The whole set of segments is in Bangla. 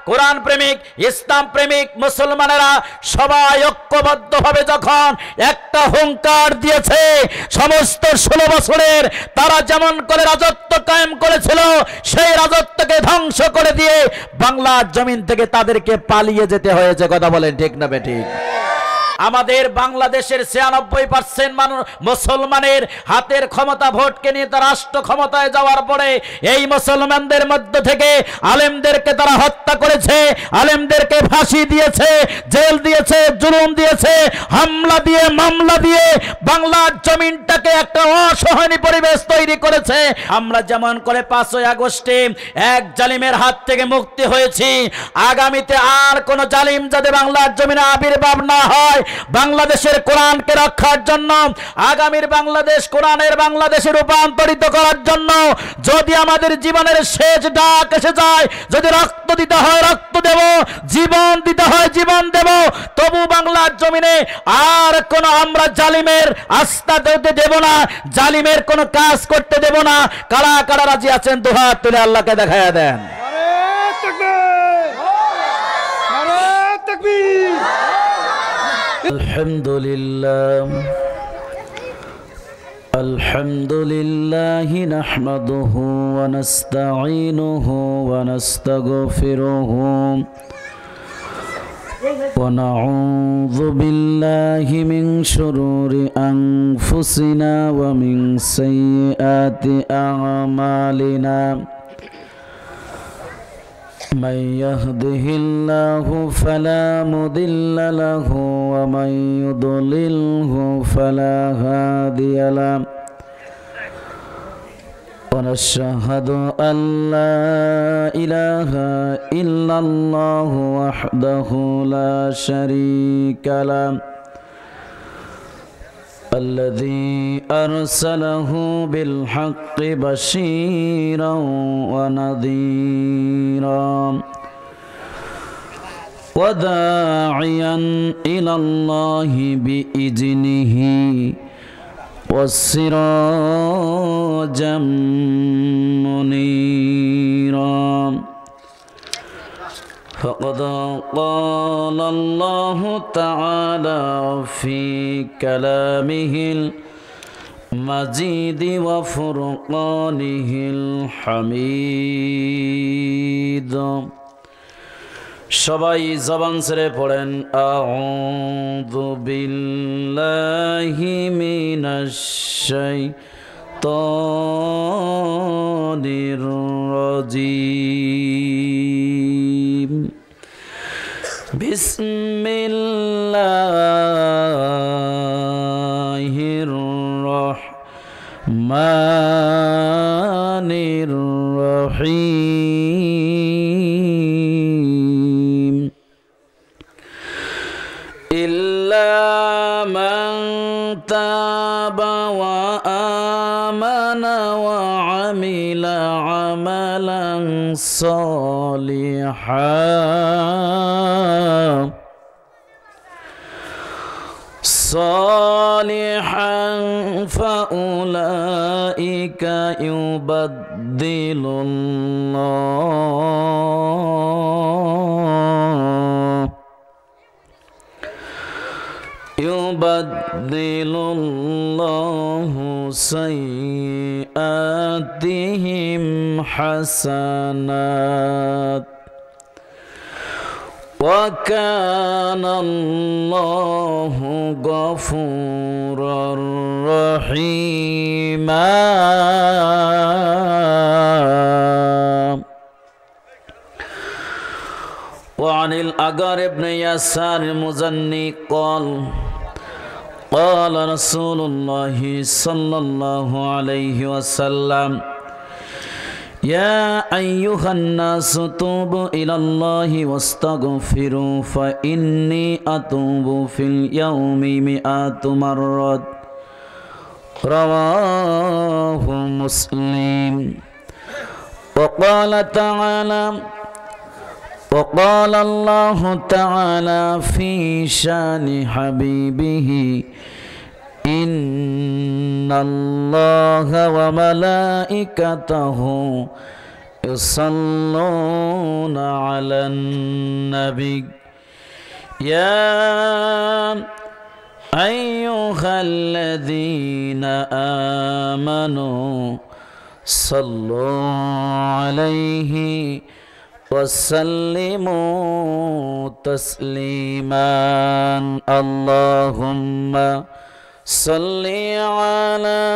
কোরআন প্রেমিক ইসলাম প্রেমিক মুসলমানেরা সবাই ঐক্যবদ্ধভাবে যখন একটা হুঙ্কার দিয়েছে, সমস্ত 16 বছরের তারা যেমন করে রাজত্ব কায়েম করেছিল সেই রাজত্বকে ধ্বংস করে দিয়ে বাংলার জমিন থেকে তাদেরকে পালিয়ে যেতে হয়েছে। কথা বলেন ঠিক না বেঠিক? আমাদের বাংলাদেশের 96% মানুষ মুসলমানের হাতের ক্ষমতা, ভোটকে নিয়ে তারা রাষ্ট্র ক্ষমতায় যাওয়ার পরে এই মুসলমানদের মধ্য থেকে আলেমদেরকে তারা হত্যা করেছে, আলেমদেরকে ফাঁসি দিয়েছে, জেল দিয়েছে, জুলুম দিয়েছে, হামলা দিয়ে মামলা দিয়ে বাংলার জমিনটাকে একটা অসহনীয় পরিবেশ তৈরি করেছে। আমরা যেমন করে 5ই আগস্টে এক জালিমের হাত থেকে মুক্তি হয়েছি, আগামীতে আর কোন জালিম যাতে বাংলার জমিনে আবির্ভাব না হয়, বাংলাদেশের কোরআনকে রক্ষার জন্য, আগামীর বাংলাদেশ কোরআনের বাংলাদেশে রূপান্তরিত করার জন্য যদি আমাদের জীবনের শেষ ডাক এসে যায়, যদি রক্ত দিতে হয় রক্ত দেব, জীবন দিতে হয় জীবন দেব, তবু বাংলার জমিনে আর কোন আমরা জালিমের আস্থা দিতে দেব না, জালিমের কোন কাজ করতে দেব না। কারা কারা রাজি আছেন দুহাত তুলে আল্লাহকে দেখায়া দেন। আলহামদুলিল্লাহ নাহমাদুহু ওয়া নাস্তাঈনুহু ওয়া নাস্তাগফিরুহু ওয়া নাউযু বিল্লাহি মিন শুরুরি আনফুসিনা ওয়া মিন সাইয়্যাতি আ'মালিনা। من يهده الله فلا مضل له ومن يضلله فلا هادي له ونشهد أن لا إله إلا الله وحده لا شريك له الذي أرسله بالحق بشيرا ونذيرا وداعيا إلى الله بإذنه وسراجا منيرا فقد قال الله تعالى في كلامه المجيد وفرقانه الحميد। সবাই জবান ছেড়ে পড়েন আউযু বিল্লাহি মিনাশ শাইতানির রাজীম। বিসমিল্লাহির রহমানির রহিম। ইল্লা মান তাবা ওয়া আমানা ওয়া আমিলা আমালান صالحا فأولئك يبدل الله سيئاتهم حسنات وكان الله غفورا رحيما। وعن الأغر بن يسار المزني قال قال رسول الله صلى الله عليه وسلم يا أيها الناس توبوا إلى الله واستغفروا فإني أتوب في اليوم 100 مرة رواه مسلم. وقال تعالى وقال الله تعالى في شان حبيبه إن الله وملائكته يصلون على النبي يا أيها الذين آمنوا صلوا عليه وسلموا تسليما اللهم صل على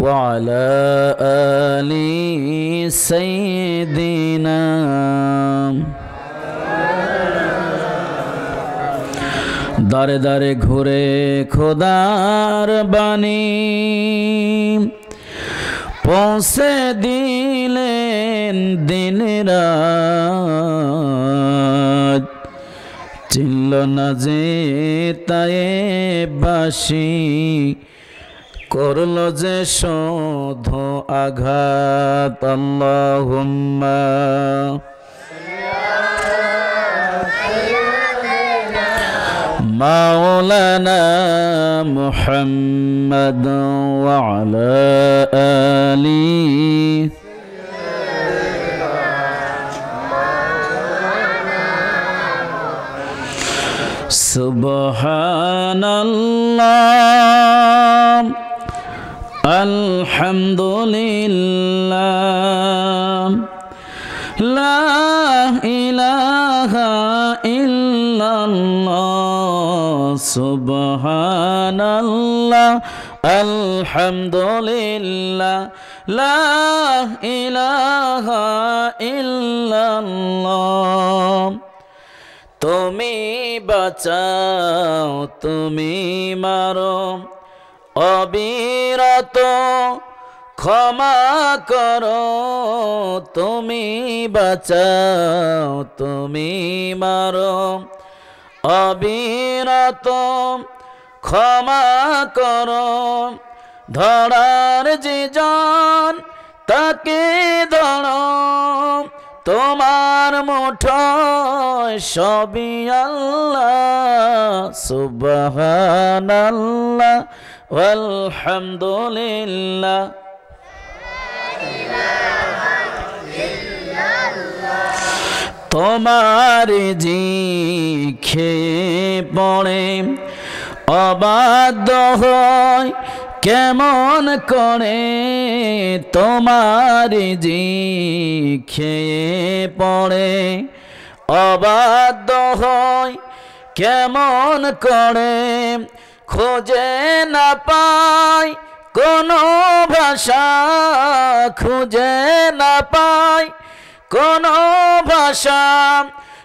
وعلى آل سيدنا দারে দারে ঘুরে খোদার বাণী পৌঁছে দিলেন দিন রাত চিনল না যে তায়েবাসী করল যে শোধ আঘাত আল্লাহুম্মা মাওলানা মুহাম্মদ ওয়া আলা আলি সুবহানাল্লাহ আলহামদুলিল্লাহ লা ইলাহা ইল্লাল্লাহ সুবহানাল্লাহ আলহামদুলিল্লাহ লা ইলাহা ইল্লাল্লাহ তুমি বাঁচাও তুমি মারো অবিরত ক্ষমা করো তুমি বাঁচাও তুমি মারো অবিরত ক্ষমা করো ধরার যে জন তাকে ধরো তোমার মুঠোয় সবই আল্লাহ সুবহানাল্লাহ আলহামদুলিল্লাহ তোমার জি খেয়ে পড়ে অবাধ্য হয় কেমন করে তোমার জি খেয়ে পড়ে অবাধ্য হয় কেমন করে খুঁজে না পাই কোনো ভাষা খুঁজে না পাই কোনো ভাষা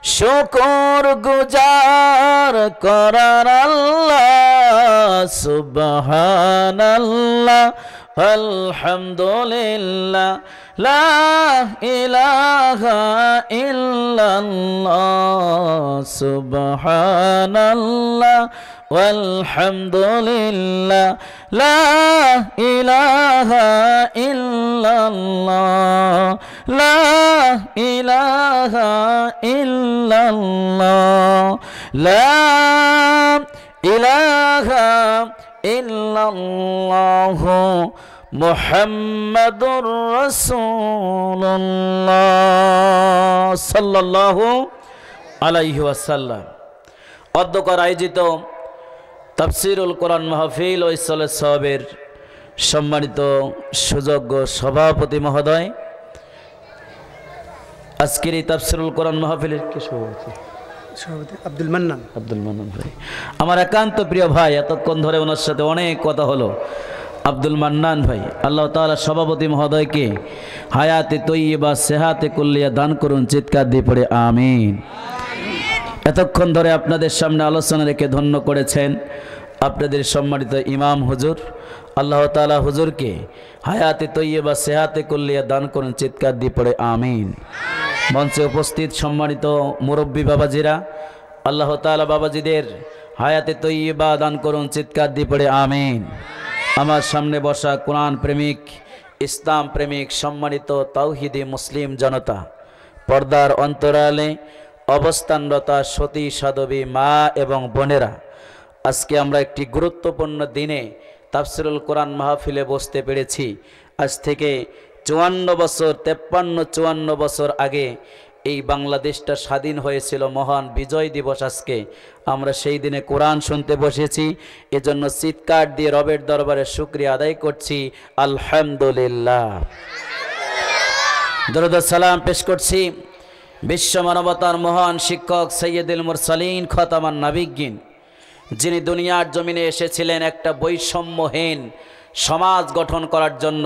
শুকর গুজার করার আল্লাহ সুবহানাল্লাহ আলহামদুলিল্লাহ লা ইলাহা ইল্লাল্লাহ সুবহানাল্লাহ walhamdulillah la ilaha illallah la ilaha illallah la ilaha illallah muhammadur rasulullah sallallahu alaihi wasallam অধ্যক্ষর আয়োজিত তাফসীরুল কোরআন মাহফিল ও ইসলে সাহাবের সম্মানিত সুযোগ্য সভাপতি মহোদয় আজকের এই তাফসীরুল কোরআন মাহফিলের কি সভাপতি আব্দুল মান্নান ভাই আমার একান্ত প্রিয় ভাই এতক্ষণ ধরে ওনার সাথে অনেক কথা হলো আব্দুল মান্নান ভাই আল্লাহ তাআলা সভাপতি মহোদয়কে হায়াতে তৈয়বা সেহাতে কুল্লিয়া দান করুন চিৎকার দিয়ে পড়ে আমিন এতক্ষণ ধরে আপনাদের সামনে আলোচনা রেখে ধন্য করেছেন আপনাদের সম্মানিত ইমাম হুজুর আল্লাহ তাআলা হুজুরকে হায়াতে তৈয়বা সেহাতে কুল্লিয়া দান করুন চিৎকার দিয়ে পড়ে আমিন মঞ্চে উপস্থিত সম্মানিত মুরব্বী বাবাজিরা আল্লাহ তাআলা বাবাজিদের হায়াতে তৈয়বা দান করুন চিৎকার দিয়ে পড়ে আমিন আমার সামনে বসা কোরআন প্রেমিক ইসলাম প্রেমিক সম্মানিত তাওহীদি মুসলিম জনতা পর্দার অন্তরালে অবস্থানরতা সতী সাধবী মা এবং বোনেরা আজকে আমরা একটি গুরুত্বপূর্ণ দিনে তাফসিরুল কোরআন মাহফিলে বসতে পেরেছি। আজ থেকে 54 বছর 53-54 বছর আগে এই বাংলাদেশটা স্বাধীন হয়েছিল, মহান বিজয় দিবস। আজকে আমরা সেই দিনে কোরআন শুনতে বসেছি, এজন্য চিৎকার দিয়ে রবের দরবারে শুকরিয়া আদায় করছি, আলহামদুলিল্লাহ। দরুদ ও সালাম পেশ করছি বিশ্ব মানবতার মহান শিক্ষক সৈয়দুল মুরসালিন খতামান নবিয়্যিন, যিনি দুনিয়ার জমিনে এসেছিলেন একটা বৈষম্যহীন সমাজ গঠন করার জন্য,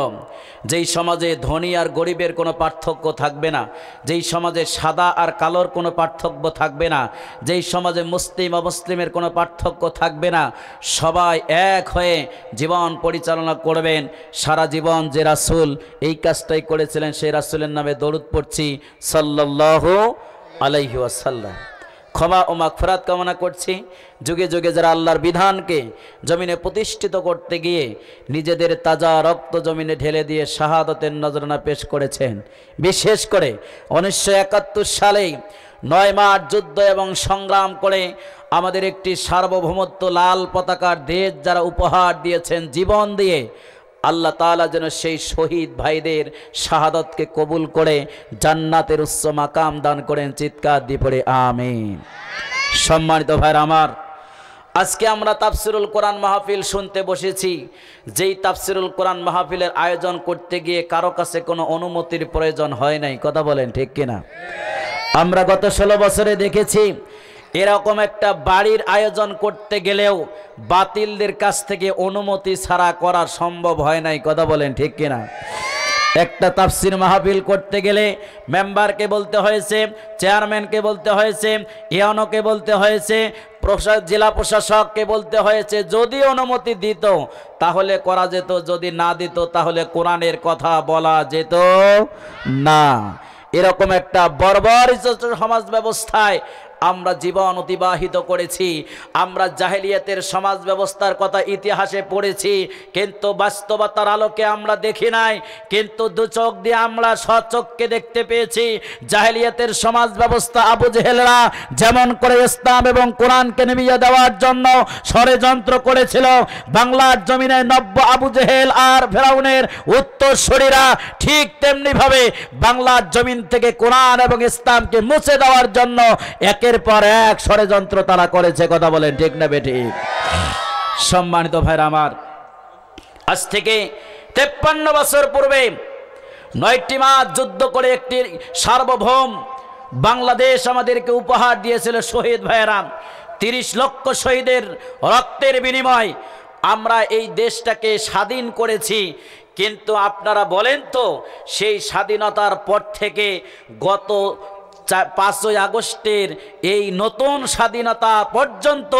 যেই সমাজে ধনী আর গরিবের কোনো পার্থক্য থাকবে না, যেই সমাজে সাদা আর কালোর কোনো পার্থক্য থাকবে না, যেই সমাজে মুসলিম অমুসলিমের কোনো পার্থক্য থাকবে না, সবাই এক হয়ে জীবন পরিচালনা করবেন। সারা জীবন যে রাসূল এই কাজটাই করেছিলেন, সেই রাসূলের নামে দরুদ পড়ছি সাল্লাল্লাহু আলাইহি ওয়াসাল্লাম। ক্ষমা ও মাগফিরাত কামনা করছি যুগে যুগে যারা আল্লাহর বিধানকে জমিনে প্রতিষ্ঠিত করতে গিয়ে নিজেদের তাজা রক্ত জমিনে ঢেলে দিয়ে শাহাদাতের নজরানা পেশ করেছেন। বিশেষ করে 1971 সালেই 9 মাস যুদ্ধ এবং সংগ্রাম করে আমাদের একটি সার্বভৌমত্ব লাল পতাকার দেশ যারা উপহার দিয়েছেন জীবন দিয়ে, আল্লাহ তাআলা যেন সেই শহীদ ভাইদের শাহাদাতকে কবুল করে জান্নাতের উচ্চ মাকাম দান করেন। চিৎকার দিয়ে পড়ে আমিন। সম্মানিত ভাইরা আমার, আজকে আমরা তাফসিরুল কোরআন মাহফিল শুনতে বসেছি। যেই তাফসিরুল কোরআন মাহফিলের আয়োজন করতে গিয়ে কারো কাছে কোনো অনুমতির প্রয়োজন হয় নাই, কথা বলেন ঠিক কিনা? আমরা গত 16 বছরে দেখেছি এরকম একটা বাড়ির আয়োজন করতে গেলেও বাতিলদের কাছ থেকে অনুমতি ছাড়া করা সম্ভব হয় নাই, কথা বলেন ঠিক কিনা? একটা তাফসির মাহফিল করতে গেলে মেম্বারকে বলতে হয়েছে, চেয়ারম্যানকে বলতে হয়েছে, ইওনোকে বলতে হয়েছে, জেলা প্রশাসককে বলতে হয়েছে। যদি অনুমতি দিত তাহলে করা যেত, যদি না দিত তাহলে কোরআনের কথা বলা যেত না। এরকম একটা বর্বর সমাজ ব্যবস্থায় আমরা জীবন অতিবাহিত করেছি। আমরা জাহেলিয়াতের সমাজ ব্যবস্থার কথা ইতিহাসে পড়েছি, কিন্তু বাস্তবতার আলোকে আমরা দেখি নাই, কিন্তু দু চোখ দিয়ে আমরা স্বচক্ষে দেখতে পেয়েছি জাহেলিয়াতের সমাজ ব্যবস্থা আবু জেহেলরা যেমন করে ইসলাম এবং কোরআনকে নিভিয়ে দেওয়ার জন্য ষড়যন্ত্র করেছিল, বাংলার জমিনে নব্য আবু জেহেল আর ফেরাউনের উত্তরসূরিরা ঠিক তেমনিভাবে বাংলার জমিন থেকে কোরআন এবং ইসলামকে মুছে দেওয়ার জন্য একের পর এক ষড়যন্ত্র তারা করেছে, কথা বলেন ঠিক না বেঠিক? সম্মানিত ভাইরা আমার, আজ থেকে 53 বছর পূর্বে 9টি মাস যুদ্ধ করে একটি সার্বভৌম বাংলাদেশ আমাদেরকে উপহার দিয়েছিল শহীদ ভাইরা। 30 লক্ষ শহীদের রক্তের বিনিময় আমরা এই দেশটাকে স্বাধীন করেছি। কিন্তু আপনারা বলেন তো, সেই স্বাধীনতার পর থেকে গত 5ই আগস্টের এই নতুন স্বাধীনতা পর্যন্ত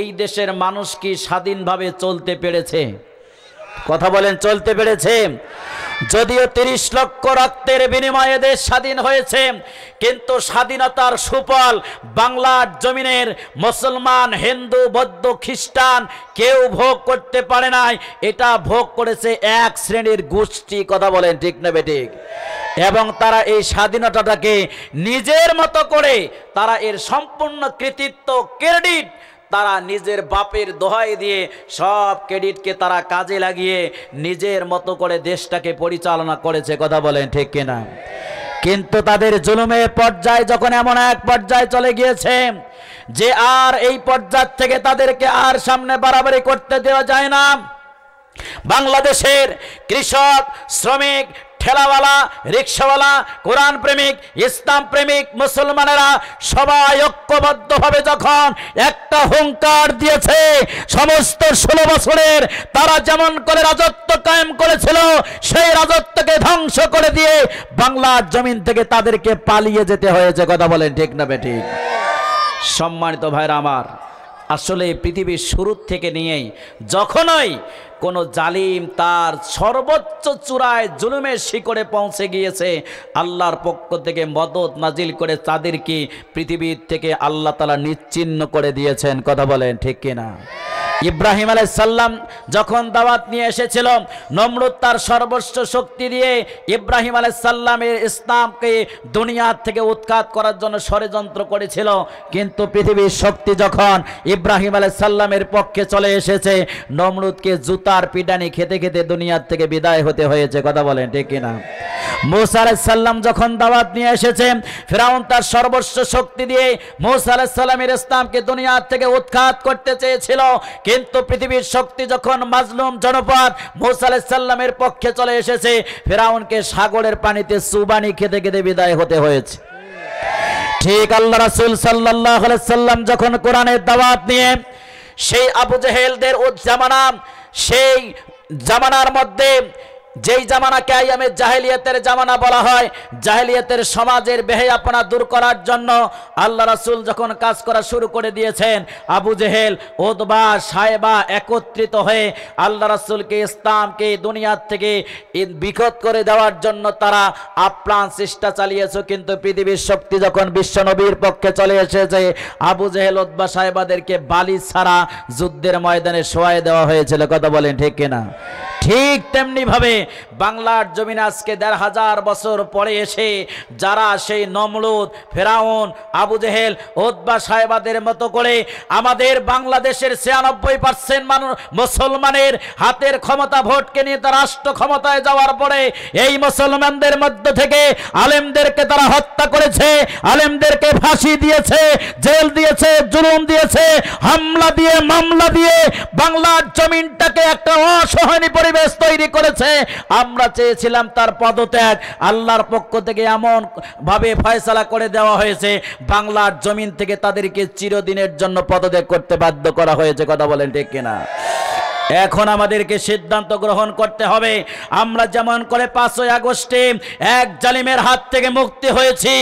এই দেশের মানুষ কি স্বাধীনভাবে চলতে পেরেছে? কথা বলেন, চলতে পেরেছে? যদিও 30 লক্ষ রক্তের বিনিময়ে দেশ স্বাধীন হয়েছে, কিন্তু স্বাধীনতার সুফল বাংলার জমিনের মুসলমান, হিন্দু, বৌদ্ধ, খ্রিস্টান কেউ ভোগ করতে পারে নাই। এটা ভোগ করেছে এক শ্রেণীর গোষ্ঠী, কথা বলেন ঠিক না বেঠিক? এবং তারা এই স্বাধীনতাটাকে নিজের মতো করে তারা এর সম্পূর্ণ কৃতিত্ব, ক্রেডিট তারা নিজের বাপের দোহাই দিয়ে সব ক্রেডিটকে তারা কাজে লাগিয়ে নিজের মতো করে দেশটাকে পরিচালনা করেছে, কথা বলেন ঠিক কিনা? কিন্তু তাদের জুলুমের পর্যায় যখন এমন এক পর্যায়ে চলে গিয়েছে যে আর এই পর্যায় থেকে তাদেরকে আর সামনে বাড়াবাড়ি করতে দেওয়া যায় না, বাংলাদেশের কৃষক, শ্রমিক, ঠেলাওয়ালা, রিক্সাওয়ালা, কোরআন প্রেমিক, ইসলাম প্রেমিক মুসলমানেরা সবাই ঐক্যবদ্ধভাবে যখন একটা হুঙ্কার দিয়েছে, সমস্ত 16 বছরের তারা যেমন করে রাজত্ব কায়েম করেছিল সেই রাজত্বকে ধ্বংস করে দিয়ে বাংলার জমিন থেকে তাদেরকে পালিয়ে যেতে হয়েছে, কথা বলেন ঠিক না বেঠিক? সম্মানিত ভাইরা আমার, আসলে পৃথিবীর শুরু থেকে নিয়েই যখনই কোন জালিম তার সর্বোচ্চ চূড়ায় জুলুমের শিকড়ে পৌঁছে গিয়েছে, আল্লাহর পক্ষ থেকে মদদ নাজিল করে তাদেরকে পৃথিবীর থেকে আল্লাহ তাআলা নিশ্চিহ্ন করে দিয়েছেন। কথা বলেন ঠিক কিনা? ইব্রাহিম আলাইহিস সালাম যখন দাওয়াত নিয়ে এসেছিল, নমরুদ তার সর্বস্ব শক্তি দিয়ে ইব্রাহিম আলাইহিস সালামের ইসলামকে দুনিয়া থেকে উৎখাত করার জন্য ষড়যন্ত্র করেছিল, কিন্তু পৃথিবীর শক্তি যখন ইব্রাহিম আলাইহিস সালামের পক্ষে চলে এসেছে, নমরুদকে জুতার পিটানি খেতে খেতে দুনিয়া থেকে বিদায় হতে হয়েছে। কথা বলেন ঠিক কিনা? মূসা আলাইহিস সালাম যখন দাওয়াত নিয়ে এসেছে, ফিরাউন তার সর্বস্ব শক্তি দিয়ে মূসা আলাইহিস সালামের ইসলামকে দুনিয়া থেকে উৎখাত করতে চেয়েছিল, কিন্তু পৃথিবীর শক্তি যখন মাজলুম জনপদ মূসা আলাইহিস সালামের পক্ষে চলে এসেছে, ফিরাউনকে সাগরের পানিতে চুবানি খেতে খেতে বিদায় হতে হয়েছে। ঠিক আল্লাহ রাসূল সাল্লাল্লাহু আলাইহি সাল্লাম যখন কোরআনের দাওয়াত নিয়ে সেই আবু জেহেলদের জামানা, সেই জামানার মধ্যে যেই জামানাকে আইয়ামে জাহেলিয়াতের জামানা বলা হয়, জাহেলিয়াতের সমাজের বেহায়াপনা দূর করার জন্য আল্লাহ রাসূল যখন কাজ করা শুরু করে দিয়েছেন, আবু জেহেল, উতবা, সায়বা একত্রিত হয়ে আল্লাহ রাসূলকে ইসলামকে দুনিয়ার থেকে বিকট করে দেওয়ার জন্য তারা আপ্রাণ চেষ্টা চালিয়েছে, কিন্তু পৃথিবীর শক্তি যখন বিশ্বনবীর পক্ষে চলে এসেছে, আবু জেহেল, উতবা, সায়বাদেরকে বালি ছাড়া যুদ্ধের ময়দানে শোয়াই দেওয়া হয়েছিল। কথা বলেন ঠিক কিনা? ঠিক তেমনি ভাবে বাংলার জমিনে আজকে ১৫০০ বছর পরে এসে যারা সেই নমরুদ, ফেরাউন, আবু জেহেল, উতবা, সায়বাদের মতো করে আমাদের বাংলাদেশের ৯৬% মানুষ মুসলমানের হাতের ক্ষমতা ভোটকে নিয়ে তারা রাষ্ট্র ক্ষমতায় যাওয়ার পরে এই মুসলমানদের মধ্য থেকে আলেমদেরকে তারা হত্যা করেছে, আলেমদেরকে ফাঁসি দিয়েছে, জেল দিয়েছে, জুলুম দিয়েছে, হামলা দিয়ে, মামলা দিয়ে বাংলার জমিনটাকে একটা অসহনীয় পরিবেশ তৈরি করেছে। আমরা চেয়েছিলাম তার পদত্যাগ, আল্লাহর পক্ষ থেকে এমন ভাবে ফয়সালা করে দেওয়া হয়েছে, বাংলার জমিন থেকে তাদেরকে চিরদিনের জন্য পদত্যাগ করতে বাধ্য করা হয়েছে। কথা বলেন ঠিক কিনা? এখন আমাদেরকে সিদ্ধান্ত গ্রহণ করতে হবে, আমরা যেমন করে ৫ই আগস্টে এক জালিমের হাত থেকে মুক্তি হয়েছি,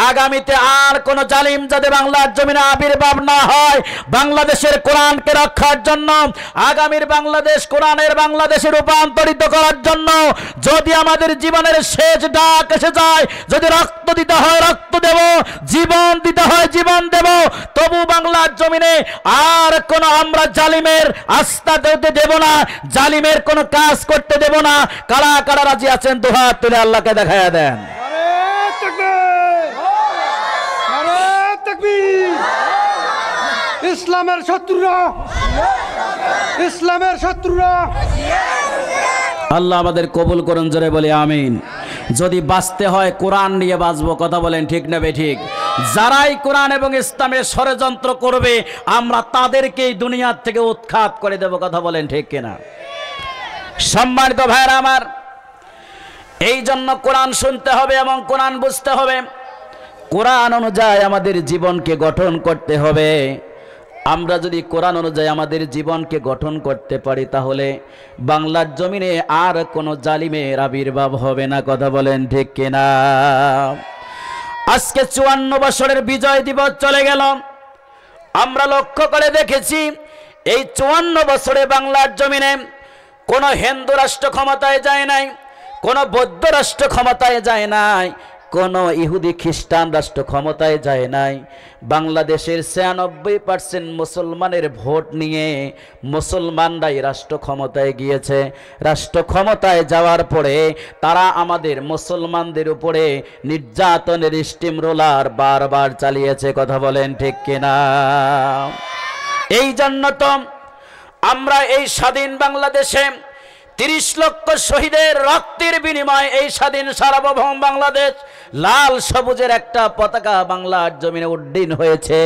আগামীতে আর কোন জালিম যাতে বাংলার জমিনে আবির্ভাব না হয়, বাংলাদেশের কোরআনকে রক্ষার জন্য, আগামীর বাংলাদেশ কোরআনের বাংলাদেশে রূপান্তরিত করার জন্য যদি আমাদের জীবনের শেষ ডাক এসে যায়, যদি রক্ত দিতে হয় রক্ত দেব, জীবন দিতে হয় জীবন দেব, তবু বাংলার জমিনে আর কোন আমরা জালিমের আস্থা দেব না, জালিমের কোন কাজ করতে দেব না। কারা কারা রাজি আছেন দুহাত তুলে আল্লাহকে দেখায়া দেন। ইসলামের শত্রুরা, ইসলামের শত্রুরা, আল্লাহ আমাদের কবুল করুন, জোরে বলি আমিন। যদি বাঁচতে হয় কোরআন নিয়ে বাঁচবো। কথা বলেন ঠিক না বেঠিক? যারাই কোরআন এবং ইসলামের ষড়যন্ত্র করবে আমরা তাদেরকেই দুনিয়ার থেকে উৎখাত করে দেব। কথা বলেন ঠিক কিনা? সম্মানিত ভাইরা আমার, এই জন্য কোরআন শুনতে হবে এবং কোরআন বুঝতে হবে, কোরআন অনুযায়ী আমাদের জীবনকে গঠন করতে হবে। আমরা যদি কোরআন অনুযায়ী আমাদের জীবনকে গঠন করতে পারি তাহলে বাংলার জমিনে আর কোনো জালিমের আবির্ভাব হবে না। কথা বলেন ঠিক কিনা? আজকে ৫৪ বছরের বিজয় দিবস চলে গেল, আমরা লক্ষ্য করে দেখেছি এই ৫৪ বছরে বাংলার জমিনে কোনো হিন্দু রাষ্ট্র ক্ষমতায় যায় নাই, কোনো বৌদ্ধ রাষ্ট্র ক্ষমতায় যায় নাই, কোনো ইহুদি খ্রিস্টান রাষ্ট্র ক্ষমতায় যায় নাই। বাংলাদেশের ৯৬% মুসলমানের ভোট নিয়ে মুসলমানরাই রাষ্ট্র ক্ষমতায় গিয়েছে। রাষ্ট্র ক্ষমতায় যাওয়ার পরে তারা আমাদের মুসলমানদের উপরে নির্যাতনের স্টিম রোলার বারবার চালিয়েছে। কথা বলেন ঠিক কিনা? এই জন্য তো আমরা এই স্বাধীন বাংলাদেশে ৩০ লক্ষ শহীদের রক্তের বিনিময়ে এই স্বাধীন সার্বভৌম বাংলাদেশ লাল সবুজের একটা পতাকা বাংলার জমিনে উড্ডীন হয়েছে,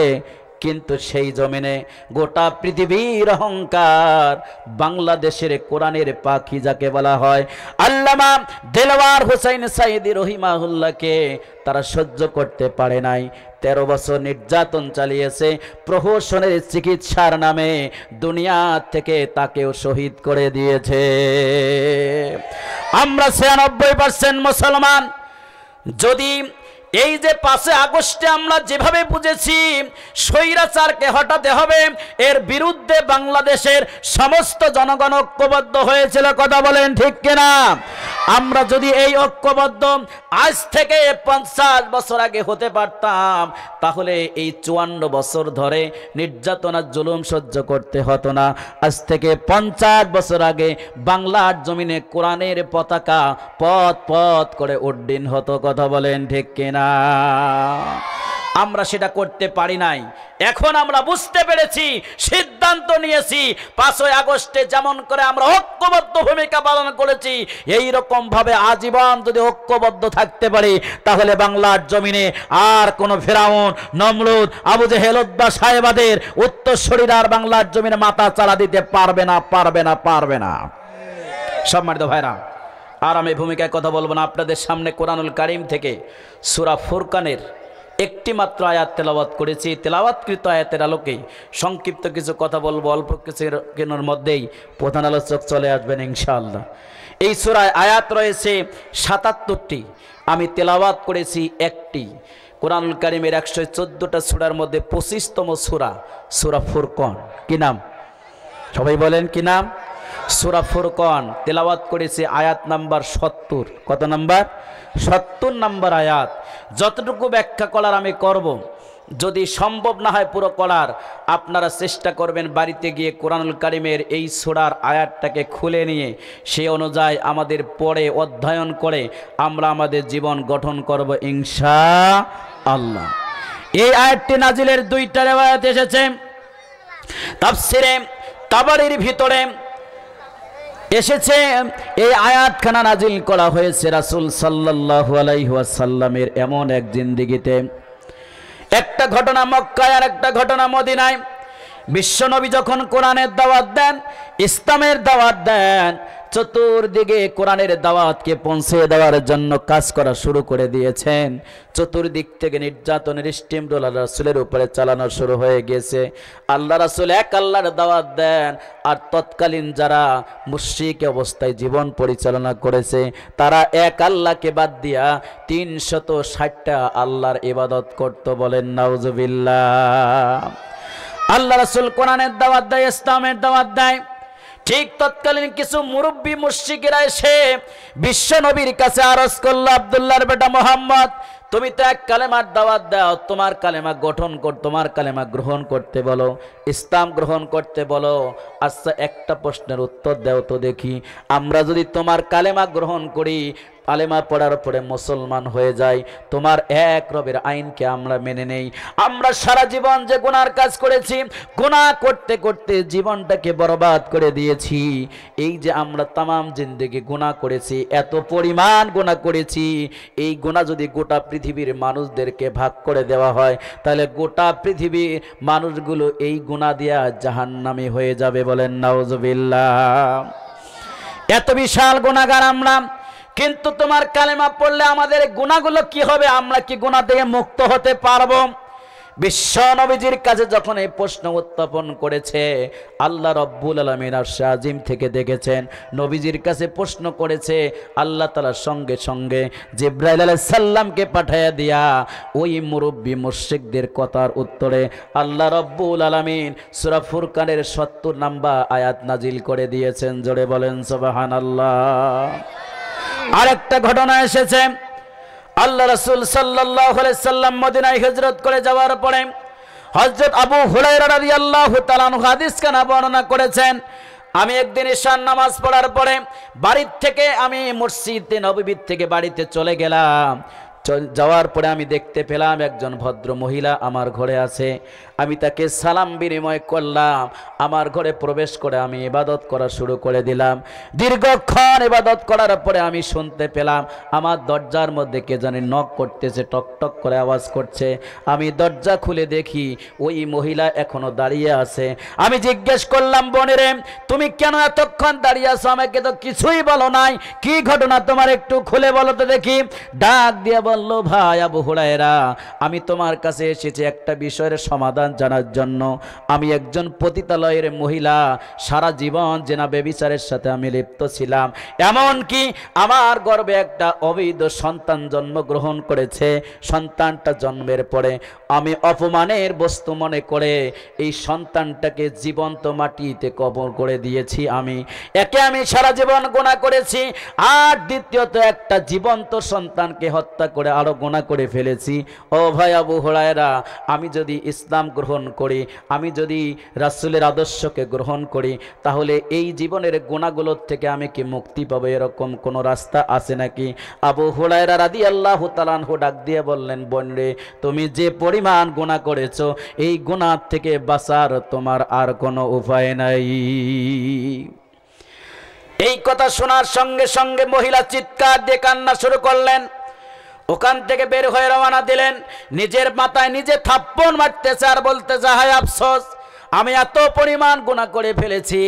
কিন্তু সেই জমিনে গোটা পৃথিবীর অহংকার বাংলাদেশের কোরআনের পাখি যাকে বলা হয় আল্লামা দেলওয়ার হোসেন সাইদি রহিমাহুল্লাহকে তারা সহ্য করতে পারে নাই। ১৩ বছর নির্যাতন চালিয়েছে, প্রহসনের চিকিৎসার নামে দুনিয়া থেকে তাকেও শহীদ করে দিয়েছে। আমরা ৯৬% মুসলমান, যদি এই যে 5 আগস্টে আমরা যেভাবে বুঝেছি স্বৈরাচারকে হটাতে হবে, এর বিরুদ্ধে বাংলাদেশের সমস্ত জনগণ ঐক্যবদ্ধ হয়েছিল, কথা বলেন ঠিক কিনা? আমরা যদি এই ঐক্যবদ্ধ আজ থেকে 50 বছর আগে হতে পারতাম, তাহলে এই 54 বছর ধরে নির্যাতন আর জুলুম সহ্য করতে হতো না। আজ থেকে 50 বছর আগে বাংলার জমিনে কোরআনের পতাকা পথ পথ করে উড্ডীন হতো, কথা বলেন ঠিক কিনা? আমরা সেটা করতে পারি নাই। এখন আমরা বুঝতে পেরেছি, সিদ্ধান্ত নিয়েছি 5 আগস্টে যেমন করে আমরা ঐক্যবদ্ধ ভূমিকা পালন করেছি, এই রকম ভাবে আজীবন যদি ঐক্যবদ্ধ থাকতে পারি, তাহলে বাংলার জমিনে আর কোন ফেরাউন, নমরুদ, আবু জেহেল, উদ্বা সাহেবাদের উত্তরসূরিরা আর বাংলার জমিনে মাথা চালা দিতে পারবে না, পারবে না, পারবে না। সম্মানিত ভাইরা, আর আমি ভূমিকায় কথা বলবো না। আপনাদের সামনে কোরআনুল কারীম থেকে সূরা ফুরকানের একটি মাত্র আয়াত তেলাওয়াত করেছি। তেলাওয়াতকৃত আয়াতের আলোকে সংক্ষিপ্ত কিছু কথা বলবো, অল্প কিছুর মধ্যেই প্রধান আলোচক চলে আসবেন ইনশাআল্লাহ। এই সূরায় আয়াত রয়েছে 77টি, আমি তেলাওয়াত করেছি একটি। কোরআনুল কারীমের 114টা সূরার মধ্যে 25তম সূরা, সূরা ফুরকান। কি নাম? সবাই বলেন কি নাম? সূরা ফুরকান। তেলাওয়াত করেছি আয়াত নাম্বার 70। কত নাম্বার? 70 নাম্বার আয়াত। যতটুকু ব্যাখ্যা করার আমি করব, যদি সম্ভব না হয় পুরো করার, আপনারা চেষ্টা করবেন বাড়িতে গিয়ে কোরআনুল কারীমের এই সূরার আয়াতটাকে খুলে নিয়ে সেই অনুযায়ী আমাদের পড়ে অধ্যয়ন করে আমরা আমাদের জীবন গঠন করব ইনশাআল্লাহ। এই আয়াতটি নাজিলের 2টা রিওয়ায়াত এসেছে। তাফসিরে তাবারির ভিতরে এসেছে, এই আয়াতখানা নাজিল করা হয়েছে রাসূল সাল্লাল্লাহু আলাইহি ওয়াসাল্লামের এমন এক জিন্দেগিতে। একটা ঘটনা মক্কায় আর একটা ঘটনা মদিনায়। বিশ্বনবী যখন কোরআনের দাওয়াত দেন, ইসলামের দাওয়াত দেন, চতুর্দিকে কোরআনের দাওয়াতকে পৌঁছে দেওয়ার জন্য কাজ করা শুরু করে দিয়েছেন। চতুর্দিক থেকে নির্যাতনের স্টিমরোল আল্লাহ রাসূলের উপরে চালানো শুরু হয়ে গেছে। আল্লাহ রাসূল এক আল্লাহর দাওয়াত দেন, আর তৎকালীন যারা মুশরিক অবস্থায় জীবন পরিচালনা করেছে, তারা এক আল্লাহকে বাদ দিয়া 360টা আল্লাহর ইবাদত করত। বলেন নাউজুবিল্লাহ। আল্লাহ রাসূল কোরআনের দাওয়াত দেয়, ইসলামের দাওয়াত দেয়। ঠিক তৎকালীন কিছু মুরব্বী মুশরিকেরা এসে বিশ্ব নবীর কাছে আরজ করল, আব্দুল্লাহর বেটা মুহাম্মদ, তুমি তো এক কালেমার দাওয়াত দাও, তোমার কালেমা গঠন কর, তোমার কালেমা গ্রহণ করতে বলো, ইসলাম গ্রহণ করতে বলো। আচ্ছা, একটা প্রশ্নের উত্তর দাও তো দেখি, আমরা যদি তোমার কালেমা গ্রহণ করি, কালেমা পড়ার পরে মুসলমান হয়ে যায়, তোমার এক রবের আইনকে আমরা মেনে নেই। আমরা সারা জীবন যে গুনার কাজ করেছি, গুনাহ করতে করতে জীবনটাকে বরবাদ করে দিয়েছি। এই যে আমরা তামাম জিন্দেগি গুনাহ করেছি, এত পরিমাণ গুনাহ করেছি, এই গুনাহ যদি গোটা পৃথিবীর মানুষদেরকে ভাগ করে দেওয়া হয়, তাহলে গোটা পৃথিবীর মানুষগুলো এই গুনাহ দিয়া জাহান্নামী হয়ে যাবে। বলেন নাউজুবিল্লাহ। এত বিশাল গুনাহগার আমরা, কিন্তু তোমার কালেমা পড়লে আমাদের গুনাহগুলো কি হবে? আমরা কি গুনাহ থেকে মুক্ত হতে পারবো? বিশ্ব নবীজির কাছে যখন এই প্রশ্ন উত্থাপন করেছে, আল্লাহ রব্বুল আলামিন আরশে আজিম থেকে দেখেছেন, নবীজির কাছে প্রশ্ন করেছে, আল্লাহ তাআলা সঙ্গে সঙ্গে জিবরাইল আলাইহিস সালামকে পাঠায়া দিয়া ওই মুরব্বী মুশরিকদের কথার উত্তরে আল্লাহ রব্বুল আলামিন সূরা ফুরকানের 70 নম্বর আয়াত নাজিল করে দিয়েছেন। জোরে বলেন সুবহানাল্লাহ। আরেকটা ঘটনা এসেছে, আল্লাহ রাসূল সাল্লাল্লাহু আলাইহি সাল্লাম মদিনায় হিজরত করে যাওয়ার পরে হযরত আবু হুরায়রা রাদিয়াল্লাহু তাআলা আনহু হাদিসখানা বর্ণনা করেছেন, আমি একদিন ঈশার নামাজ পড়ার পরে বাড়ির থেকে আমি মসজিদে নববী থেকে বাড়িতে চলে গেলাম। যাওয়ার পরে আমি দেখতে পেলাম একজন ভদ্র মহিলা আমার ঘরে আছে। আমি তাকে সালাম বিনিময় করলাম, আমার ঘরে প্রবেশ করে আমি ইবাদত করা শুরু করে দিলাম। দীর্ঘক্ষণ ইবাদত করার পরে আমি শুনতে পেলাম আমার দরজার মধ্যে কে জানি নক করতেছে, টক টক করে আওয়াজ করছে। আমি দরজা খুলে দেখি ওই মহিলা এখনো দাঁড়িয়ে আছে। আমি জিজ্ঞেস করলাম, বোনেরে তুমি কেন এতক্ষণ দাঁড়িয়ে আছো? আমাকে তো কিছুই বলো নাই, কি ঘটনা তোমার একটু খুলে বলো তো দেখি। ডাক দিয়ে বলল, ভাই আবু হুরায়রা, আমি তোমার কাছে এসেছি একটা বিষয়ের সমাধান জানার জন্য। আমি একজন পতিতালয়ের মহিলা, সারা জীবন জেনা ব্যভিচারের সাথে আমি লিপ্ত ছিলাম, এমনকি আমার গর্ভে একটা অবৈধ সন্তান জন্মগ্রহণ করেছে। সন্তানটা জন্মের পরে আমি অপমানের বস্তু মনে করে এই সন্তানটাকে জীবন্ত মাটিতে কবর করে দিয়েছি। আমি সারা জীবন গুনাহ করেছি, আর দ্বিতীয়ত একটা জীবন্ত সন্তানকে হত্যা করে আরো গুনাহ করে ফেলেছি। ও ভাই আবু হুরায়রা, আমি যদি ইসলাম গ্রহণ করি, আমি যদি রাসূলের আদর্শকে গ্রহণ করি, তাহলে এই জীবনের গুনাহগুলোর থেকে আমি কি মুক্তি পাবো? এরকম কোন রাস্তা আছে নাকি? আবু হুরায়রা রাদিয়াল্লাহু তাআলা আনহু ডাক দিয়ে বললেন, বোন রে, তুমি যে পরিমাণ গুনাহ করেছো, এই গুনাহ থেকে বাঁচার তোমার আর কোনো উপায় নাই। এই কথা শোনার সঙ্গে সঙ্গে মহিলা চিৎকার দিয়ে কান্না শুরু করলেন। ওখান থেকে বের হয়ে রওনা দিলেন। নিজের মাথায় নিজে থাপ্পড় মারতেছে আর বলতেছে, হায় আফসোস, আমি এত পরিমাণ গুনাহ করে ফেলেছি,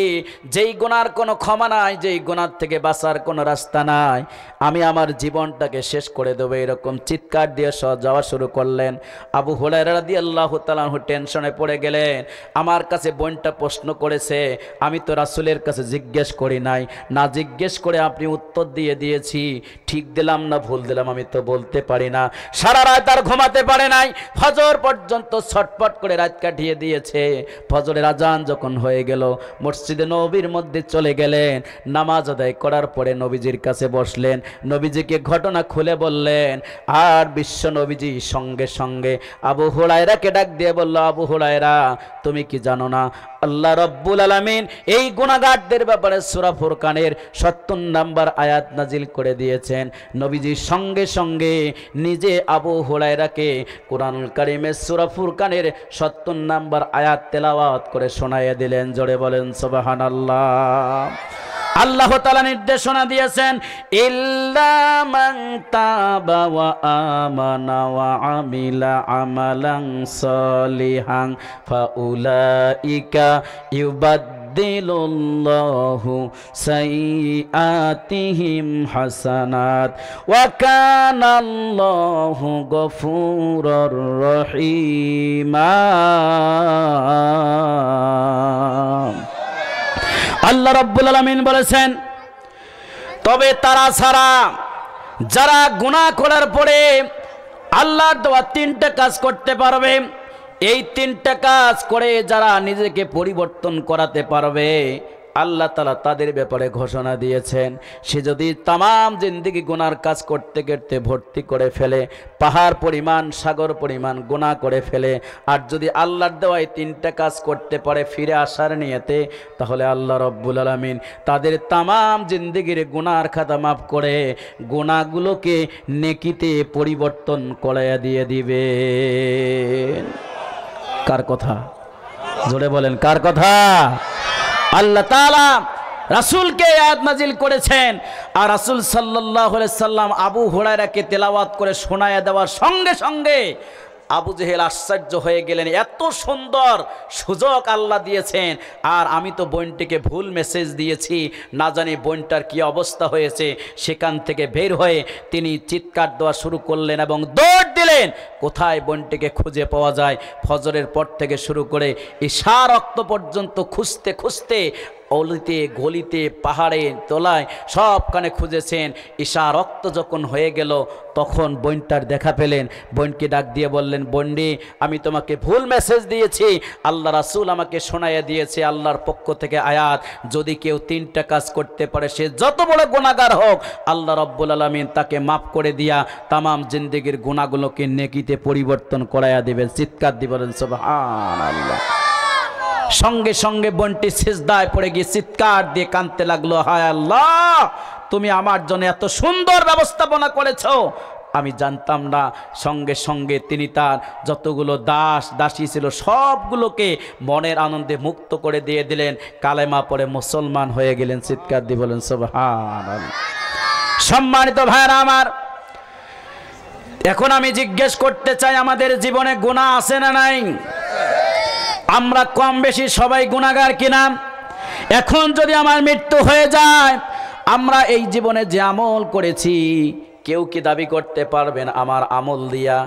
যেই গুনার কোনো ক্ষমা নাই, যেই গুনার থেকে বাঁচার কোনো রাস্তা নাই, আমি আমার জীবনটাকে শেষ করে দেবো। এরকম চিৎকার দিয়ে যাওয়া শুরু করলেন। আবু হুরায়রা রাদিয়াল্লাহু তাআলা আনহু টেনশনে পড়ে গেলেন। আমার কাছে বোনটা প্রশ্ন করেছে, আমি তো রাসূলের কাছে জিজ্ঞেস করি নাই, না জিজ্ঞেস করে আপনি উত্তর দিয়ে দিয়েছি, ঠিক দিলাম না ভুল দিলাম আমি তো বলতে পারি না। সারা রাত আর ঘুমাতে পারে নাই, ফজর পর্যন্ত ছটফট করে রাত কাটিয়ে দিয়েছে। ফজরের আজান যখন হয়ে গেল, মসজিদে নববীর মধ্যে চলে গেলেন। নামাজ আদায় করার পরে নবীজির কাছে বসলেন, নবীজিকে ঘটনা খুলে বললেন। আর বিশ্ব নবীজি সঙ্গে সঙ্গে আবু হুরায়রাকে ডাক দিয়ে বলল, আবু হুরায়রা, তুমি কি জানো না আল্লাহ রাব্বুল আলামিন এই গুনাহগারদের ব্যাপারে সূরা ফুরকানের ৭০ নম্বর আয়াত নাজিল করে দিয়েছেন। নবীজি সঙ্গে সঙ্গে নিজে আবু হুরায়রাকে কোরআনুল কারীমের সূরা ফুরকানের ৭০ নম্বর আয়াত তেলাওয়াত করে শোনাইয়া দিলেন। জোরে বলেন সুবহানাল্লাহ। আল্লাহ তাআলা নির্দেশনা দিয়েছেন, ইল্লা মান তাবা ওয়া আমানা ওয়া আমিলা আমালান সলিহান ফাউলাইকা ইউবাদদিলুল্লাহু সাইয়্যাতিহিম হাসানাত ওয়া কানাল্লাহু গফুরুর রহিমা। আল্লাহ রাব্বুল আলামিন বলেছেন, তবে তারা ছাড়া যারা গুনাহ করার পরে আল্লাহর দেওয়া 3টা কাজ করতে পারবে, এই 3টা কাজ করে যারা নিজেকে পরিবর্তন করাতে পারবে, আল্লাহ তাআলা তাদের ব্যাপারে ঘোষণা দিয়েছেন, সে যদি তামাম জিন্দেগি গুনার কাজ করতে করতে ভর্তি করে ফেলে, পাহাড় পরিমাণ সাগর পরিমাণ গুনাহ করে ফেলে, আর যদি আল্লাহর দেওয়ায় 3টা কাজ করতে পারে ফিরে আসার নিয়তে, তাহলে আল্লাহ রাব্বুল আলামিন তাদের তামাম জিন্দেগির গুনার খাতা মাফ করে গুনাহগুলোকে নেকিতে পরিবর্তন করাইয়া দিয়ে দিবে। কার কথা? জোরে বলেন, কার কথা? আল্লাহ তাআলা রাসূলকে আয়াত নাজিল করেছেন, আর রাসূল সাল্লাল্লাহু আলাইহি সাল্লাম আবু হুরায়রাকে তেলাওয়াত করে শোনায়া দেওয়ার সঙ্গে সঙ্গে আবু জেহেল আশ্চর্য হয়ে গেলেন। এত সুন্দর সুযোগ আল্লাহ দিয়েছেন, আর আমি তো বোনটিকে ভুল মেসেজ দিয়েছি, না জানি বোনটার কি অবস্থা হয়েছে। সেখান থেকে বের হয়ে তিনি চিৎকার দেওয়া শুরু করলেন এবং দৌড় দিলেন, কোথায় বোনটিকে খুঁজে পাওয়া যায়। ফজরের পর থেকে শুরু করে ঈশা রক্ত পর্যন্ত খুঁজতে খুঁজতে অলিতে গলিতে পাহাড়ে তোলায় সবখানে খুঁজেছেন। ঈশা রক্ত যখন হয়ে গেল, তখন বোনটার দেখা পেলেন। বোনকে ডাক দিয়ে বললেন, বোনডি, আমি তোমাকে ভুল মেসেজ দিয়েছি, আল্লাহ রাসূল আমাকে শোনাইয়া দিয়েছে আল্লাহর পক্ষ থেকে আয়াত, যদি কেউ 3টা কাজ করতে পারে, সে যত বড় গুনাহগার হোক, আল্লাহ রাব্বুল আলামিন তাকে মাফ করে দিয়া তামাম জিন্দেগির গুনাহগুলোকে নেকিতে পরিবর্তন করাইয়া দিবেন। চিৎকার দিয়ে বলেন সুবহানাল্লাহ। সঙ্গে সঙ্গে বোনটি সিজদায় পড়ে গিয়ে চিৎকার দিয়ে কাঁদতে লাগলো, হায় আল্লাহ, তুমি আমার জন্য এত সুন্দর ব্যবস্থাপনা করেছো, আমি জানতাম না। সঙ্গে সঙ্গে তিনি তার যতগুলো দাসী ছিল সবগুলোকে মনের আনন্দে মুক্ত করে দিয়ে দিলেন, কালেমা পড়ে মুসলমান হয়ে গেলেন। চিৎকার দিয়ে বলেন সুবহানাল্লাহ। সম্মানিত ভাইরা আমার, এখন আমি জিজ্ঞেস করতে চাই, আমাদের জীবনে গুনাহ আছে না নাই? আমরা কম বেশি সবাই গুনাহগার কিনা? এখন যদি আমার মৃত্যু হয়ে যায়, আমরা এই জীবনে যে আমল করেছি কেউ কি দাবি করতে পারবেন আমার আমল দিয়া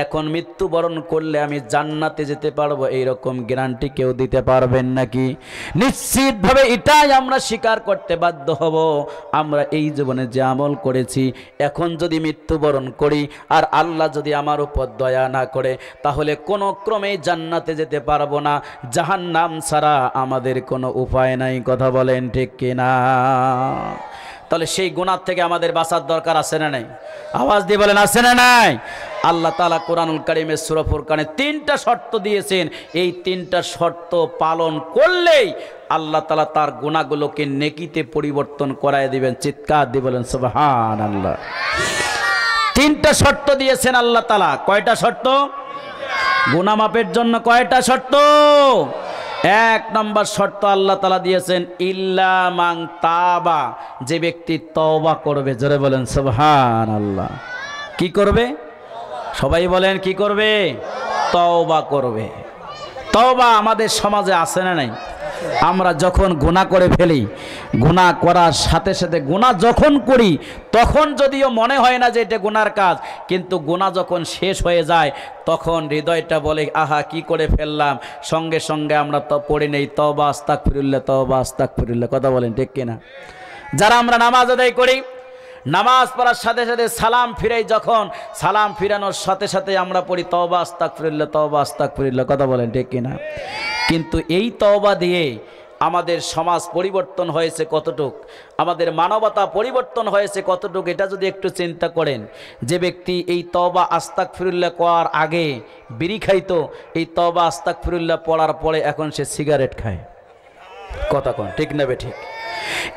এখন মৃত্যুবরণ করলে আমি জান্নাতে যেতে পারবো? এইরকম গ্যারান্টি কেউ দিতে পারবেন নাকি? নিশ্চিতভাবে এটাই আমরা স্বীকার করতে বাধ্য হব, আমরা এই জীবনে যে আমল করেছি এখন যদি মৃত্যুবরণ করি আর আল্লাহ যদি আমার উপর দয়া না করে তাহলে কোনো ক্রমেই জান্নাতে যেতে পারবো না, জাহান্নাম ছাড়া আমাদের কোনো উপায় নাই। কথা বলেন ঠিক কিনা? তাহলে সেই গুনাহ থেকে আমাদের বাঁচার দরকার আছে না নাই? আওয়াজ দিয়ে বলেন আছে না নাই? আল্লাহ তাআলা কোরআনুল কারীমে সূরা ফুরকানে 3টা শর্ত দিয়েছেন, এই 3টা শর্ত পালন করলেই আল্লাহ তাআলা তার গুনাহগুলোকে নেকিতে পরিবর্তন করায় দিবেন। চিৎকার দিয়ে বলেন সুবহানাল্লাহ। 3টা শর্ত দিয়েছেন আল্লাহ তাআলা। কয়টা শর্ত? গুনাহ মাপের জন্য কয়টা শর্ত? 1 নম্বর শর্ত আল্লাহ তাআলা দিয়েছেন ইল্লা মান তাবা, যে ব্যক্তি তওবা করবে। জোরে বলেন সুবহানাল্লাহ। কি করবে? সবাই বলেন কি করবে? তওবা করবে। তওবা আমাদের সমাজে আছে না নাই? আমরা যখন গুনাহ করে ফেলি, গুনাহ করার সাথে সাথে গুনাহ যখন করি তখন যদিও মনে হয় না যে এটা গুনার কাজ, কিন্তু গুনাহ যখন শেষ হয়ে যায় তখন হৃদয়টা বলে আহা কি করে ফেললাম, সঙ্গে সঙ্গে আমরা তো পড়ে নেই তওবা আস্তাগফিরুল্লাহ, তওবা আস্তাগফিরুল্লাহ। কথা বলেন ঠিক কিনা? যারা আমরা নামাজ আদায় করি, নামাজ পড়ার সাথে সাথে সালাম ফিরাই, যখন সালাম ফিরানোর সাথে সাথে আমরা পড়ি তওবা আস্তাগফিরুল্লাহ, তওবা আস্তাগফিরুল্লাহ। কথা বলেন ঠিক কিনা? কিন্তু এই তওবা দিয়ে আমাদের সমাজ পরিবর্তন হয়েছে কতটুক, আমাদের মানবতা পরিবর্তন হয়েছে কতটুক, এটা যদি একটু চিন্তা করেন। যে ব্যক্তি এই তওবা আস্তাগফিরুল্লাহ করার আগে বিড়ি খাইতো, এই তওবা আস্তাগফিরুল্লাহ পড়ার পরে এখন সে সিগারেট খায়। কথা কোন ঠিক নেবে ঠিক?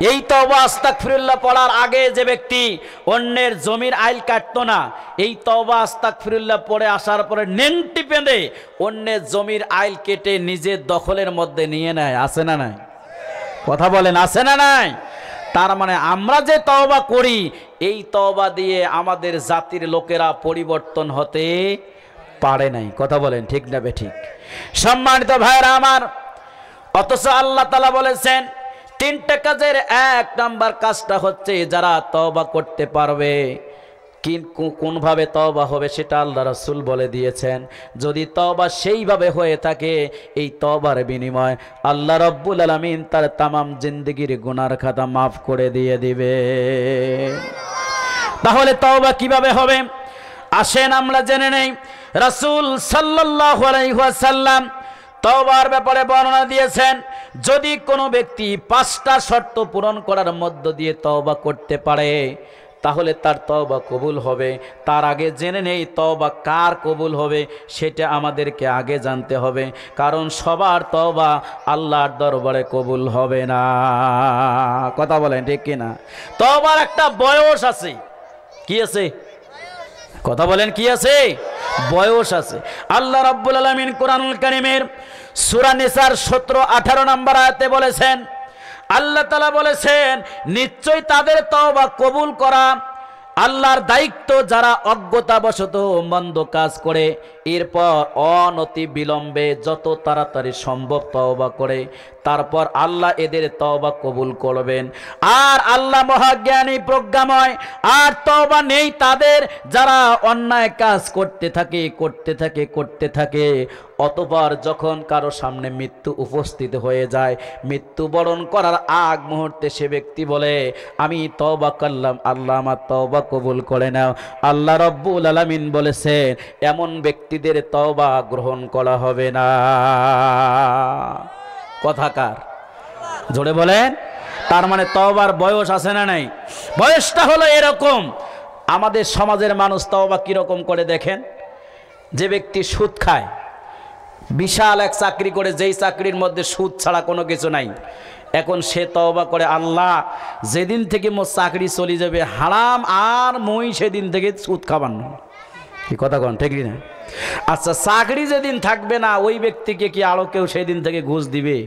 এই তওবা আস্তাগফিরুল্লাহ পড়ার আগে যে ব্যক্তি অন্যের জমির আইল কাটতো না, এই তওবা আস্তাগফিরুল্লাহ পড়ে আসার পরে নেংটি পেঁধে অন্যের জমির আইল কেটে নিজের দখলের মধ্যে নিয়ে নেয়। আছে না নাই? কথা বলেন আছে না নাই? তার মানে আমরা যে তওবা করি এই তওবা দিয়ে আমাদের জাতির লোকেরা পরিবর্তন হতে পারে নাই। কথা বলেন ঠিক নেবে ঠিক? সম্মানিত ভাইরা আমার, অথচ আল্লাহ তাআলা বলেছেন 3টা কাজের 1 নাম্বার কাজটা হচ্ছে যারা তওবা করতে পারবে। কোনভাবে তওবা হবে সেটা আল্লাহ রাসূল বলে দিয়েছেন। যদি তওবা সেইভাবে হয়ে থাকে এই তওবার বিনিময় আল্লাহ রাব্বুল আলামিন তার তামাম জিন্দেগির গুনার খাতা মাফ করে দিয়ে দিবে। তাহলে তওবা কিভাবে হবে আসেন আমরা জেনে নেই। রাসূল সাল্লাল্লাহু আলাইহি ওয়াসাল্লাম তওবার ব্যাপারে বর্ণনা দিয়েছেন, যদি কোনো ব্যক্তি 5টা শর্ত পূরণ করার মধ্য দিয়ে তওবা করতে পারে তাহলে তার তওবা কবুল হবে। তার আগে জেনে নেই তওবা কার কবুল হবে সেটা আমাদেরকে আগে জানতে হবে, কারণ সবার তওবা আল্লাহর দরবারে কবুল হবে না। কথা বলেন ঠিক কিনা? তওবার একটা বয়স আছে। কি আছে? কথা বলেন কি আছে? বয়স আছে। আল্লাহ রাব্বুল আলামিন কোরআনুল কারীমের সূরা নিসার 17-18 নম্বর আয়াতে বলেছেন, আল্লাহ তাআলা বলেছেন নিশ্চয় তাদের তওবা কবুল করা আল্লাহর দায়িত্ব যারা অজ্ঞতাবশত মন্দ কাজ করে এরপর অনতি বিলম্বে যত তাড়াতাড়ি সম্ভব তওবা করে তারপর আল্লাহ এদের তওবা কবুল করবেন। আর আল্লাহ মহাজ্ঞানী প্রজ্ঞাময়। আর তওবা নেই তাদের যারা অন্যায় কাজ করতে থাকে অতঃপর যখন কারো সামনে মৃত্যু উপস্থিত হয়ে যায়, মৃত্যুবরণ করার আগ মুহূর্তে সে ব্যক্তি বলে আমি তওবা করলাম, আল্লাহ আমার তওবা কবুল করে নাও। আল্লাহ রাব্বুল আলামিন বলেছেন এমন ব্যক্তিদের তওবা গ্রহণ করা হবে না। কথাকার জোরে বলেন। তার মানে তওবার বয়স আছে না নাই? বয়সটা হলো এরকম। আমাদের সমাজের মানুষ তওবা কিরকম করে দেখেন। যে ব্যক্তি সুদ খায়, বিশাল এক চাকরি করে, যেই চাকরির মধ্যে সুদ ছাড়া কোনো কিছু নাই, এখন সে তওবা করে আল্লাহ যেদিন থেকে মোর চাকরি চলে যাবে হারাম আর মই সেদিন থেকে সুদ খাবার না। কি কথা কন ঠিক না? আচ্ছা চাকরি যেদিন থাকবে না ওই ব্যক্তিকে কি আরো কেউ সেদিন থেকে ঘুষ দিবে?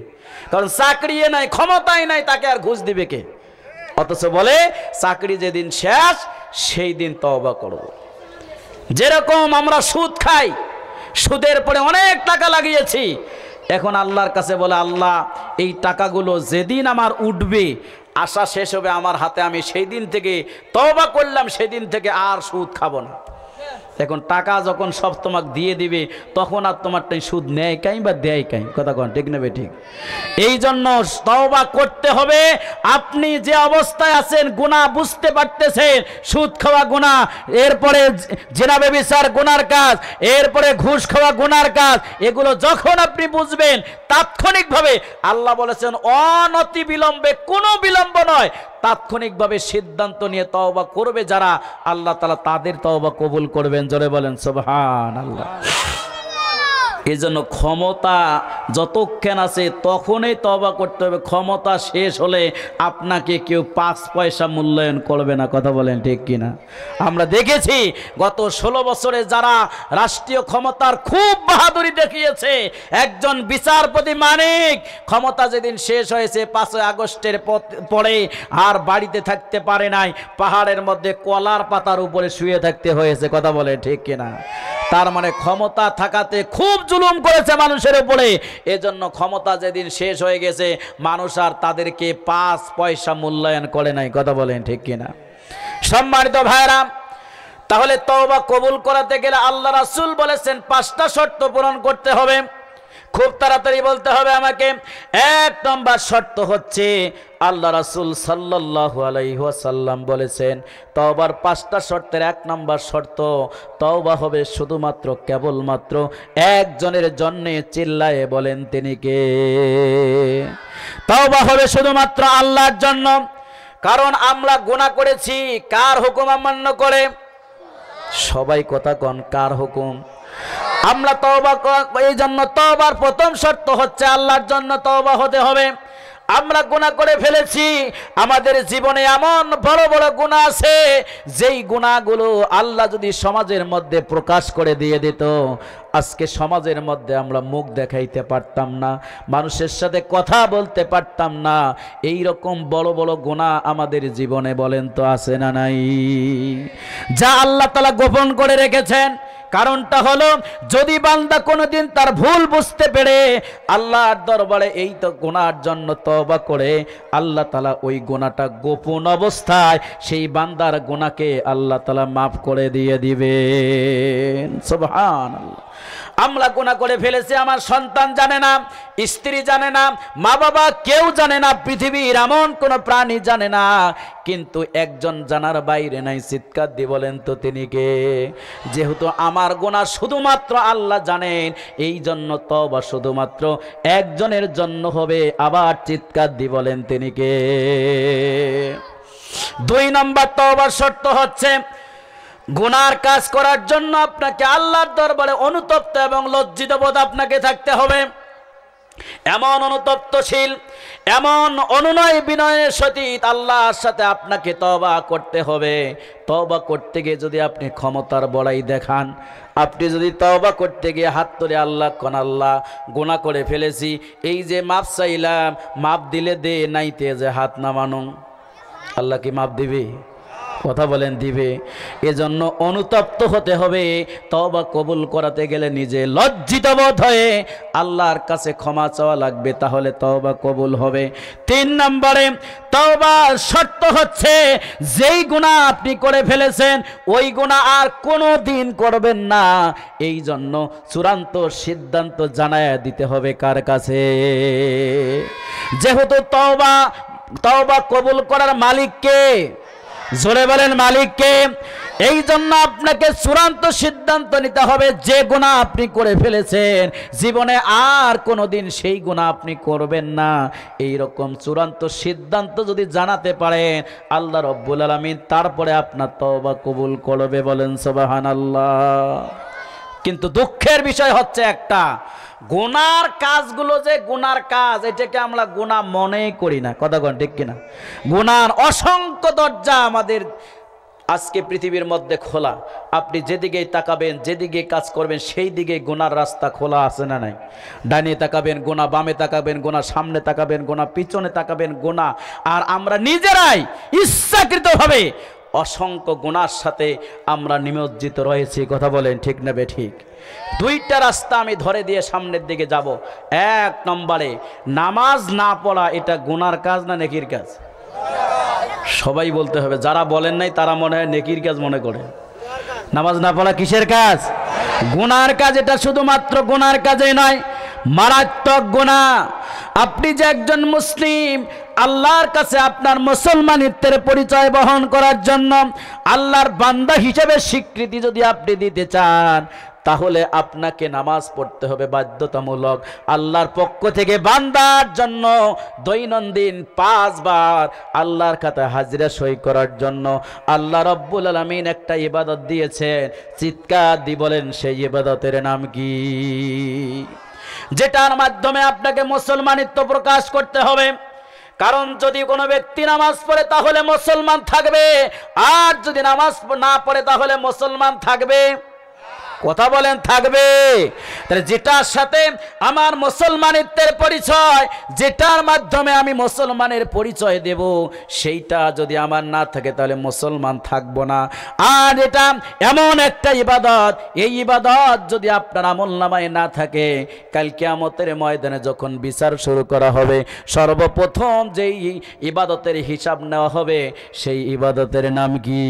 কারণ চাকরি নাই, ক্ষমতাই নাই, তাকে আর ঘুষ দিবে কে? অথচ বলে চাকরি যেদিন শেষ সেই দিন তওবা করব। যেরকম আমরা সুদ খাই, সুদের পরে অনেক টাকা লাগিয়েছি, এখন আল্লাহর কাছে বলে আল্লাহ এই টাকাগুলো যেদিন আমার উঠবে আশা শেষ হবে আমার হাতে, আমি সেই দিন থেকে তওবা করলাম, সেই দিন থেকে আর সুদ খাবো না। এখন টাকা যখন সব তোমাকে দিয়ে দিবে তখন আর তোমারটাই সুদ নেয় কাই বা দেয় কাই, কথা কন ঠিক নেবে ঠিক। এই জন্য তওবা করতে হবে। আপনি যে অবস্থায় আছেন, গুনাহ বুঝতে পারতেছেন, সুদ খাওয়া গুনাহ, এরপরে জিনা ব্যভিচার গুনার কাজ, এরপরে ঘুষ খাওয়া গুনার কাজ, এগুলো যখন আপনি বুঝবেন তাৎক্ষণিকভাবে আল্লাহ বলেছেন অনতি বিলম্বে, কোনো বিলম্ব নয়, তাৎক্ষণিকভাবে সিদ্ধান্ত নিয়ে তওবা করবে যারা, আল্লাহ তাআলা তাদের তওবা কবুল করবেন। জোরে বলেন সুবহানাল্লাহ। এই জন্য ক্ষমতা যতক্ষণ আছে তখনই তওবা করতে হবে। ক্ষমতা শেষ হলে আপনাকে কেউ 5 পয়সা মূল্যায়ন করবে না, কথা বলেন ঠিক কিনা। আমরা দেখেছি গত 16 বছরে যারা রাষ্ট্রীয় ক্ষমতার খুব বাহাদুরি দেখিয়েছে, একজন বিচারপতি মানিক ক্ষমতা যেদিন শেষ হয়েছে 5 আগস্টের পরে আর বাড়িতে থাকতে পারে নাই, পাহাড়ের মধ্যে কলার পাতার উপরে শুয়ে থাকতে হয়েছে, কথা বলে ঠিক কিনা। তার মানে ক্ষমতা থাকাতে খুব জুলুম করেছে মানুষের উপরে। এজন্য ক্ষমতা যেদিন শেষ হয়ে গেছে মানুষ আর তাদেরকে 5 পয়সা মূল্যায়ন করে নাই, কথা বলেন ঠিক কিনা। সম্মানিত ভাইরা, তাহলে তওবা কবুল করাতে গেলে আল্লাহ রাসূল বলেছেন 5টা শর্ত পূরণ করতে হবে। খুব তাড়াতাড়ি বলতে হবে আমাকে। 1 নম্বর শর্ত হচ্ছে আল্লাহ রাসূল সাল্লাল্লাহু আলাইহি ওয়াসাল্লাম বলেছেন তওবার 5টা শর্তের 1 নম্বর শর্ত, তওবা হবে শুধুমাত্র কেবলমাত্র একজনের জন্য। চিল্লায়ে বলেন তিনি কে? তওবা হবে শুধুমাত্র আল্লাহর জন্য। কারণ আমরা গুনাহ করেছি কার হুকুম অমান্য করে? সবাই কথা কন, কার হুকুম? আমরা তওবা, এই জন্য তওবার প্রথম শর্ত হচ্ছে আল্লাহর জন্য তওবা হতে হবে। আমরা গুনাহ করে ফেলেছি, আমাদের জীবনে এমন বড় বড় গুনাহ আছে যেই গুনাহগুলো আল্লাহ যদি সমাজের মধ্যে প্রকাশ করে দিয়ে দিত, আজকে সমাজের মধ্যে আমরা মুখ দেখাইতে পারতাম না, মানুষের সাথে কথা বলতে পারতাম না। এই রকম বড় বড় গুনাহ আমাদের জীবনে বলেন তো আছে না নাই? যা আল্লাহ তাআলা গোপন করে রেখেছেন। কারণটা হলো যদি বান্দা কোনোদিন তার ভুল বুঝতে পেরে আল্লাহর দরবারে এই তো গুনার জন্য তওবা করে, আল্লাহ তাআলা ওই গুনাহটা গোপন অবস্থায় সেই বান্দার গুনাহকে আল্লাহ তাআলা মাফ করে দিয়ে দিবেন। সুবহানাল্লাহ। আমরা গুনাহ করে ফেলেছি, আমার সন্তান জানে না, স্ত্রী জানে না, মা বাবা কেউ জানে না, পৃথিবীর এমন কোন প্রাণী জানে না, কিন্তু একজন জানার বাইরে নাই। চিৎকার দিয়ে বলেন তো তিনি কে? যেহেতু আমার গুনাহ শুধুমাত্র আল্লাহ জানেন, এই জন্য তওবা শুধুমাত্র একজনের জন্য হবে। আবার চিৎকার দিয়ে বলেন তিনি কে? 2 নম্বর তওবার শর্ত হচ্ছে গুনার কাজ করার জন্য আপনাকে আল্লাহর দরবারে অনুতপ্ত এবং লজ্জিত বোধ আপনাকে থাকতে হবে। এমন অনুতপ্তশীল, এমন অনুনয় বিনয়ের সহিত আল্লাহর সাথে আপনাকে তওবা করতে হবে। তওবা করতে গিয়ে যদি আপনি ক্ষমতার বড়াই দেখান, আপনি যদি তওবা করতে গিয়ে হাত তুলে আল্লাহ কোন আল্লাহ গুনাহ করে ফেলেছি, এই যে মাপ চাইলাম, মাপ দিলে দে, নাইতে যে হাত নামানো, আল্লাহ কি মাপ দিবে? কথা বলেন দিবে? এজন্য অনুতপ্ত হতে হবে। তওবা কবুল করাতে গেলে নিজে লজ্জিত বোধ হয়ে আল্লাহর কাছে ক্ষমা চাওয়া লাগবে, তাহলে তওবা কবুল হবে। 3 নম্বরে তওবার শর্ত হচ্ছে যেই গুনাহ আপনি করে ফেলেছেন ওই গুনাহ আর কোনো দিন করবেন না। এই জন্য চূড়ান্ত সিদ্ধান্ত জানায়া দিতে হবে কার কাছে? যেহেতু তওবা কবুল করার মালিক কে? জোরে বলেন মালিক কে? এই জন্য আপনাকে চূড়ান্ত সিদ্ধান্ত নিতে হবে যে গুনাহ আপনি করে ফেলেছেন জীবনে আর কোনোদিন সেই গুনাহ আপনি করবেন না। এই রকম চূড়ান্ত সিদ্ধান্ত যদি জানাতে পারেন আল্লাহ রব্বুল আলামিন তারপরে আপনার তওবা কবুল করবে। বলেন সুবহানাল্লাহ। কিন্তু দুঃখের বিষয় হচ্ছে একটা, গুনার কাজগুলো যে গুনার কাজ, এটাকে আমরা গুনাহ মনেই করি না। কথা বলেন ঠিক কিনা? গুনার অসংখ্য দরজা আমাদের আজকে পৃথিবীর মধ্যে খোলা। আপনি যেদিকেই তাকাবেন, যেদিকে কাজ করবেন, সেই দিকে গুনার রাস্তা খোলা আছে না নাই? ডানে তাকাবেন গুনাহ, বামে তাকাবেন গুনাহ, সামনে তাকাবেন গুনাহ, পিছনে তাকাবেন গুনাহ। আর আমরা নিজেরাই ইচ্ছাকৃতভাবে অসংখ্য গুনার সাথে আমরা নিমজ্জিত রয়েছি। কথা বলেন ঠিক না বে ঠিক? 2টা রাস্তা আমি ধরে দিয়ে সামনের দিকে যাব। 1 নম্বরে নামাজ না পড়া, এটা গুনার কাজ না নেকির কাজ? সবাই বলতে হবে, যারা বলেন নাই তারা মনে হয় নেকির কাজ মনে করে। নামাজ না পড়া কিসের কাজ? গুনার কাজ। এটা শুধুমাত্র গুনার কাজেই নয়, মারাত্মক গুনাহ। আপনি যে একজন মুসলিম, আল্লাহর কাছে আপনার মুসলমানিত্বের পরিচয় বহন করার জন্য আল্লাহর বান্দা হিসেবে স্বীকৃতি যদি আপনি দিতে চান, তাহলে আপনাকে নামাজ পড়তে হবে বাধ্যতামূলক। আল্লাহর পক্ষ থেকে বান্দার জন্য দৈনন্দিন 5 বার আল্লাহর খাতায় হাজিরা সই করার জন্য আল্লাহ রব্বুল আলামিন একটা ইবাদত দিয়েছেন। চিৎকার দিয়ে বলেন, সেই ইবাদতের নাম কি? যেটার মাধ্যমে আপনাকে মুসলমানিত্ব প্রকাশ করতে হবে। কারণ যদি কোনো ব্যক্তি নামাজ পড়ে তাহলে মুসলমান থাকবে, আর যদি নামাজ না পড়ে তাহলে মুসলমান থাকবে? কথা বলেন, থাকবে? তাহলে যেটার সাথে আমার মুসলমানিত্বের পরিচয়, যেটার মাধ্যমে আমি মুসলমানের পরিচয় দেব, সেইটা যদি আমার না থাকে তাহলে মুসলমান থাকবো না। আর এটা এমন একটা ইবাদত, এই ইবাদত যদি আপনার আমলনামায় না থাকে, কাল কিয়ামতের ময়দানে যখন বিচার শুরু করা হবে, সর্বপ্রথম যেই ইবাদতের হিসাব নেওয়া হবে, সেই ইবাদতের নাম কি?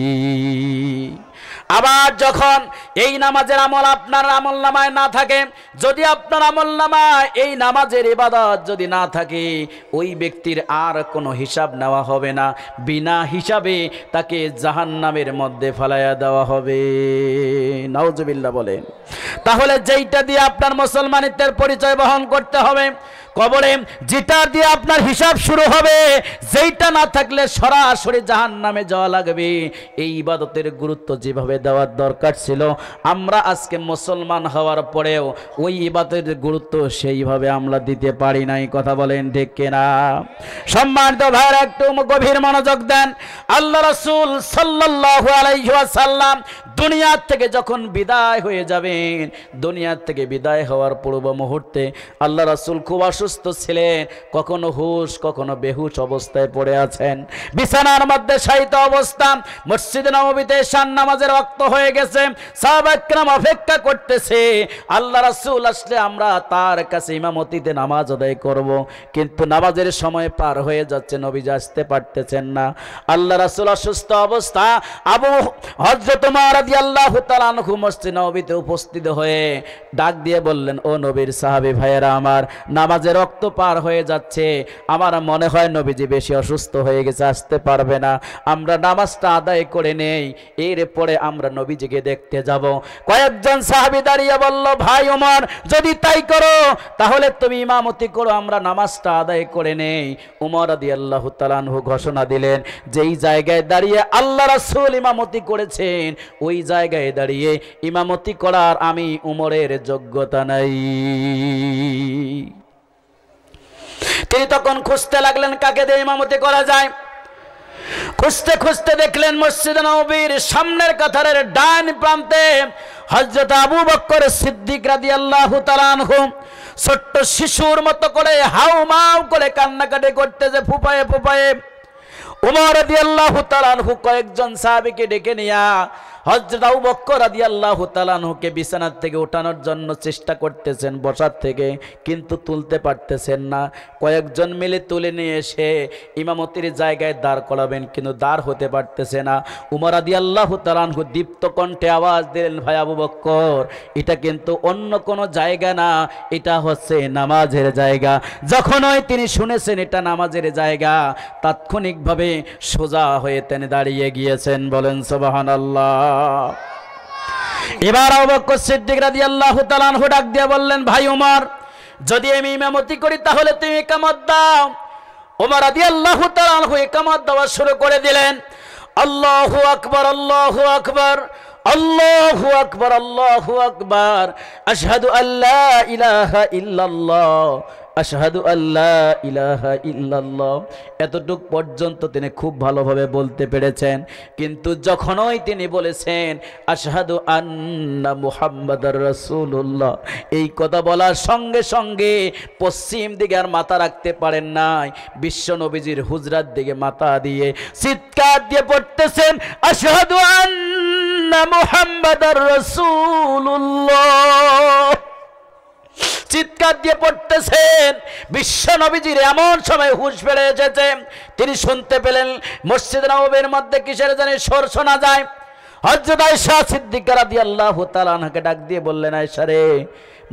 আবার যখন এই নামাজের আমল আপনার আমলনামায় না থাকে, যদি আপনার আমলনামায় এই নামাজের ইবাদত যদি না থাকে, ওই ব্যক্তির আর কোনো হিসাব নেওয়া হবে না, বিনা হিসাবে তাকে জাহান্নামের মধ্যে ফেলাইয়া দেওয়া হবে। নাউজুবিল্লাহ বলেন। তাহলে যেইটা দিয়ে আপনার মুসলমানিত্বের পরিচয় বহন করতে হবে, কবরে যেটা দিয়ে আপনার হিসাব শুরু হবে, যেইটা না থাকলে সরাসরি জাহান্নামে যাওয়া লাগবে। এই ইবাদতের গুরুত্ব যেভাবে দেওয়ার দরকার ছিল, আমরা আজকে মুসলমান হওয়ার পরেও ওই ইবাদতের গুরুত্ব সেইভাবে আমরা দিতে পারি নাই। কথা বলেন ঠিক কিনা? সম্মানিত ভাইরা, একটু গভীর মনোযোগ দেন। আল্লাহ রাসূল সাল্লাল্লাহু আলাইহি ওয়াসাল্লাম দুনিয়া থেকে যখন বিদায় হয়ে যাবেন, দুনিয়া থেকে বিদায় হওয়ার পূর্ব মুহূর্তে আল্লাহ রাসূল খুব অসুস্থ ছিলেন, কখনো হুশ কখনো বেহুশ অবস্থায় পড়ে আছেন, বিছানার মধ্যে শায়িত অবস্থা। মসজিদে নববীতে ঈশার নামাজের ওয়াক্ত হয়ে গেছে, সাহাবায়ে কেরাম অপেক্ষা করতেছে আল্লাহ রাসূল আসলে আমরা তার কাছে ইমামতিতে নামাজ আদায় করব, কিন্তু নামাজের সময় পার হয়ে যাচ্ছে, নবীজি আসতে পারতেছেন না। আল্লাহ রাসূল অসুস্থ অবস্থা, আবু হযরত ওমর রাদিয়াল্লাহু তাআলা আনহু মসজিদে নববীতে উপস্থিত হয়ে ডাক দিয়ে বললেন, ও নবীর সাহাবী ভাইয়েরা আমার, নামাজের রক্ত পার হয়ে যাচ্ছে, আমার মনে হয় নবীজি বেশি অসুস্থ হয়ে গেছে, আসতে পারবে না, আমরা নামাজটা আদায় করে নেই, এরপরে আমরা নবীজিকে দেখতে যাব। কয়েকজন সাহাবী দাঁড়িয়ে বলল, ভাই ওমর, যদি তাই করো তাহলে তুমি ইমামতি করো, আমরা নামাজটা আদায় করে নেই। ওমর রাদিয়াল্লাহু তাআলা আনহু ঘোষণা দিলেন, যেই জায়গায় দাঁড়িয়ে আল্লাহ রাসূল ইমামতি করেছেন, ওই জায়গায় দাঁড়িয়ে ইমামতি করার আমি উমরের যোগ্যতা নাই। তিনি তখন খুঁজতে লাগলেন কাকে দিয়ে ইমামতি করা যায়। খুঁজতে খুঁজতে দেখলেন মসজিদে নববীর সামনের কাতারের ডান প্রান্তে হযরত আবু বকর সিদ্দিক রাদিয়াল্লাহু তাআলা আনহু ছোট্ট শিশুর মতো করে হাউমাউ করে কান্নাকাটি করতেছে, ফুপায়ে ফুপায়ে। ওমর রাদিয়াল্লাহু তাআলা আনহু কয়েকজন সাহাবীকে ডেকে নিয়া হযরত আবু বকর রাদিয়াল্লাহু তাআলা আনহুকে বিছানার থেকে ওঠানোর জন্য চেষ্টা করতেছেন, বসার থেকে, কিন্তু তুলতে পারতেছেন না। কয়েকজন মিলে তুলে নিয়ে এসে ইমামতির জায়গায় দাঁড় করাবেন, কিন্তু দাঁড় হতে পারতেছে না। ওমর রাদিয়াল্লাহু তাআলা আনহু দীপ্ত কণ্ঠে আওয়াজ দিলেন, ভাই আবু বকর, এটা কিন্তু অন্য কোনো জায়গা না, এটা হচ্ছে নামাজের জায়গা। যখনই তিনি শুনেছেন এটা নামাজের জায়গা, তাৎক্ষণিকভাবে সোজা হয়ে তিনি দাঁড়িয়ে গিয়েছেন। বলেন সুবহানাল্লাহ। এবার আবু বকর সিদ্দিক রাদিয়াল্লাহু তাআলা আনহু ডাক দিয়ে বললেন, ভাই ওমর, যদি আমি ইমামতি করি তাহলে তুমি ইকামত দাও। ওমর রাদিয়াল্লাহু তাআলা আনহু ইকামত দেওয়া শুরু করে দিলেন। আল্লাহু আকবার, আল্লাহু আকবার, আল্লাহু আকবার, আল্লাহু আকবার, আশহাদু আল্লা ইলাহা ইল্লাল্লাহ, আশহাদু আল্লা ইলাহা ইল্লাল্লাহ। এতটুক পর্যন্ত তিনি খুব ভালোভাবে বলতে পেরেছেন, কিন্তু যখনই তিনি বলেছেন আশহাদু আন্না মুহাম্মাদার রাসূলুল্লাহ, এই কথা বলার সঙ্গে সঙ্গে পশ্চিম দিকে আর মাথা রাখতে পারেন নাই, বিশ্ব নবীজির হুজরার দিকে মাথা দিয়ে চিৎকার দিয়ে পড়তেছেন, আশহাদু আন্না মুহাম্মাদার রাসূলুল্লাহ। চিৎকার দিয়ে পড়তেছেন। বিশ্ব নবীজির এমন সময় হুঁশ ফিরে এসেছে, তিনি শুনতে পেলেন মসজিদ নববীর মধ্যে কিসের জানি সুর শোনা যায়। হযরত আয়েশা সিদ্দিকা রাদিয়াল্লাহু তাআলা আনহাকে ডাক দিয়ে বললেন, আয়েশা রে,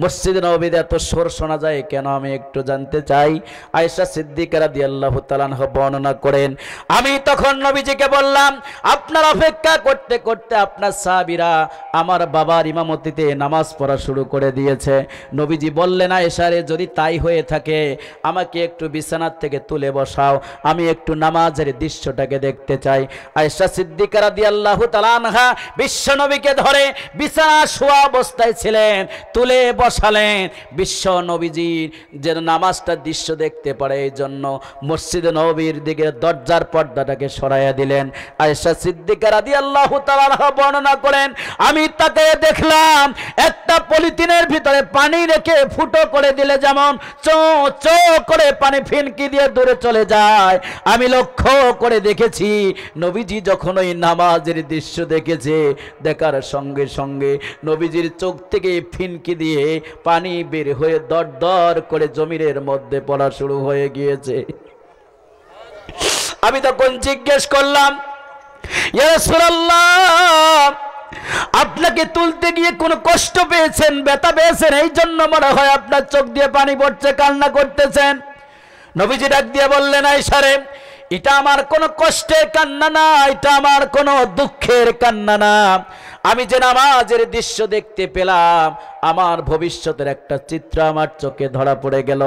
মসজিদ নববীতে এত সুর শোনা যায় কেন, আমি একটু জানতে চাই। আয়েশা সিদ্দিকা রাদিয়াল্লাহু তাআলা আনহা বর্ণনা করেন, আমি তখন নবীজিকে বললাম, আপনার অপেক্ষা করতে করতে আপনার সাহাবীরা আমার বাবার ইমামতিতে নামাজ পড়া শুরু করে দিয়েছে। নবীজি বললেন, আয়েশা রে, যদি তাই হয়ে থাকে আমাকে একটু বিছানার থেকে তুলে বসাও, আমি একটু নামাজের দৃশ্যটাকে দেখতে চাই। আয়েশা সিদ্দিকা রাদিয়াল্লাহু তাআলা আনহা বিশ্ব নবীকে ধরে বিছানা শোয়া অবস্থায় ছিলেন তুলে বসালেন। বিশ্ব নবীজির যেন নামাজটার দৃশ্য দেখতে পারে এই জন্য মসজিদ নববীর দিকে দরজার পর্দাটাকে সরাইয়া দিলেন। আয়েশা সিদ্দিকা রাদিয়াল্লাহু তাআলা আনহা বর্ণনা করেন, আমি তাকে দেখলাম একটা পলিথিনের ভিতরে পানি রেখে ফুটো করে দিলে যেমন চো চো করে পানি ফিনকি দিয়ে দূরে চলে যায়, আমি লক্ষ্য করে দেখেছি নবীজি যখন ওই নামাজের দৃশ্য দেখেছে, দেখার সঙ্গে সঙ্গে নবীজির চোখ থেকে ফিনকি দিয়ে পানি বের হয়ে দর দর করে জমিনের মধ্যে পড়া শুরু হয়ে গিয়েছে। আমি তখন জিজ্ঞেস করলাম, ইয়া রাসূলুল্লাহ, আপনাকে তুলতে গিয়ে কোনো কষ্ট পেয়েছেন, ব্যথা পেয়েছেন, এই জন্য মনে হয় আপনার চোখ দিয়ে পানি পড়ছে, কান্না করতেছেন? নবীজি ডাক দিয়ে বললেন, আয়েশা রে, এটা আমার কোনো কষ্টের কান্না না, এটা আমার কোনো দুঃখের কান্না না। আমি যে নামাজের দৃশ্য দেখতে পেলাম, আমার ভবিষ্যতের একটা চিত্র আমার চোখে ধরা পড়ে গেল।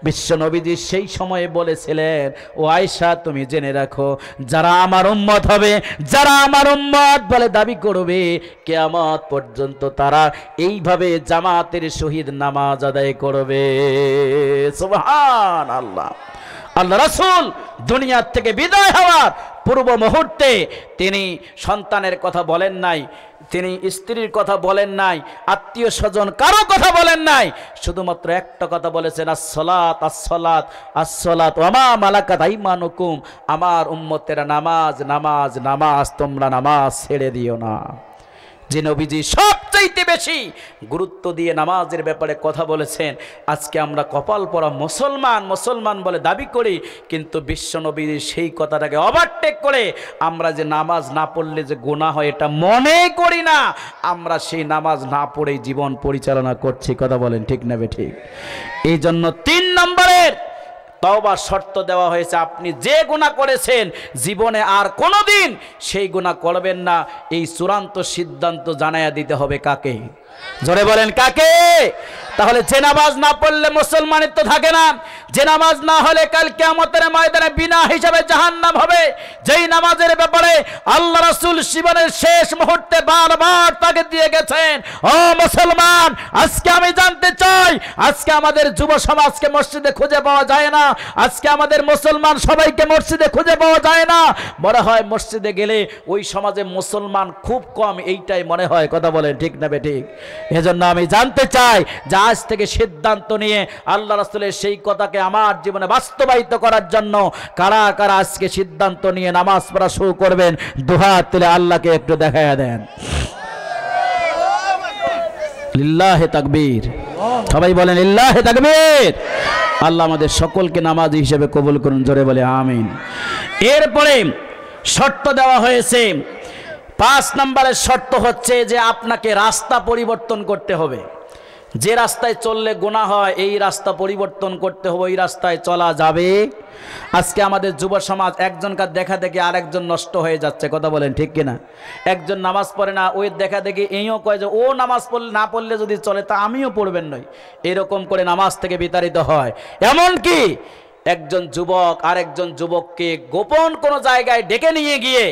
বিশ্ব নবীজি সেই সময়ে বলেছিলেন, ও আয়েশা, তুমি জেনে রাখো, যারা আমার উম্মত হবে, যারা আমার উম্মত বলে দাবি করবে, কিয়ামত পর্যন্ত তারা এইভাবে জামাতের সহিত নামাজ আদায় করবে। সুবহানাল্লাহ। আল্লাহ রাসূল দুনিয়ার থেকে বিদায় হওয়ার পূর্ব মুহূর্তে তিনি সন্তানের কথা বলেন নাই, তিনি স্ত্রীর কথা বলেন নাই, আত্মীয় স্বজন কারো কথা বলেন নাই, শুধুমাত্র একটা কথা বলেছেন, আসসালাত আসসালাত আসসালাত ওয়া মা মালাকাত আইমানুকুম, আমার উম্মতেরা নামাজ নামাজ নামাজ, তোমরা নামাজ ছেড়ে দিও না। যে নবীজি সবচাইতে বেশি গুরুত্ব দিয়ে নামাজের ব্যাপারে কথা বলেছেন, আজকে আমরা কপাল পরা মুসলমান মুসলমান বলে দাবি করি, কিন্তু বিশ্ব নবীর সেই কথাটাকে ওভারটেক করে আমরা যে নামাজ না পড়লে যে গুনাহ হয় এটা মনে করি না, আমরা সেই নামাজ না পড়েই জীবন পরিচালনা করছি। কথা বলেন ঠিক না ঠিক? এই জন্য 3 নম্বরের তওবার শর্ত দেওয়া হয়েছে, আপনি যে গুনাহ করেছেন জীবনে আর কোনোদিন সেই গুনাহ করবেন না, এই চূড়ান্ত সিদ্ধান্ত জানাইয়া দিতে হবে কাকে? জোরে বলেন কাকে? তাহলে যে নামাজ না পড়লে মুসলমানিত্ব থাকে না, যে নামাজ না হলে কাল কিয়ামতের ময়দানে বিনা হিসাবে জাহান্নাম হবে, যেই নামাজের ব্যাপারে আল্লাহ রাসূল জীবনের শেষ মুহূর্তে বারবার তাকে দিয়ে গেছেন। ও মুসলমান, আজকে আমি জানতে চাই, আজকে আমাদের যুব সমাজকে মসজিদে খুঁজে পাওয়া যায় না, আজকে আমাদের মুসলমান সবাইকে মসজিদে খুঁজে পাওয়া যায় না, মনে হয় মসজিদে গেলে ওই সমাজে মুসলমান খুব কম, এইটাই মনে হয়। কথা বলেন ঠিক না ঠিক? এজন্য আমি জানতে চাই যে আজ থেকে সিদ্ধান্ত নিয়ে আল্লাহ রাসূলের সেই কথাকে আমার জীবনে বাস্তবায়িত করার জন্য কারা কারা আজকে সিদ্ধান্ত নিয়ে নামাজ পড়া শুরু করবেন, দুহাত তুলে আল্লাহকে একটু দেখায়া দেন। লিল্লাহি তাকবীর। সবাই বলেন লিল্লাহি তাকবীর। আল্লাহ আমাদের সকলকে নামাজি হিসেবে কবুল করুন, জোরে বলে আমিন। এরপরে শর্ত দেওয়া হয়েছে, 5 নম্বরের শর্ত হচ্ছে যে আপনাকে রাস্তা পরিবর্তন করতে হবে। যে রাস্তায় চললে গুনাহ হয় এই রাস্তা পরিবর্তন করতে হবে, ওই রাস্তায় চলা যাবে। আজকে আমাদের যুব সমাজ একজনকার দেখা দেখে আরেকজন নষ্ট হয়ে যাচ্ছে। কথা বলেন ঠিক কিনা? একজন নামাজ পড়ে না, ওই দেখা দেখে এইও কয় যে ও নামাজ পড়লে না পড়লে যদি চলে তা আমিও পড়বেন নই, এরকম করে নামাজ থেকে বিতাড়িত হয়। এমনকি একজন যুবক আরেকজন যুবককে গোপন কোনো জায়গায় ডেকে নিয়ে গিয়ে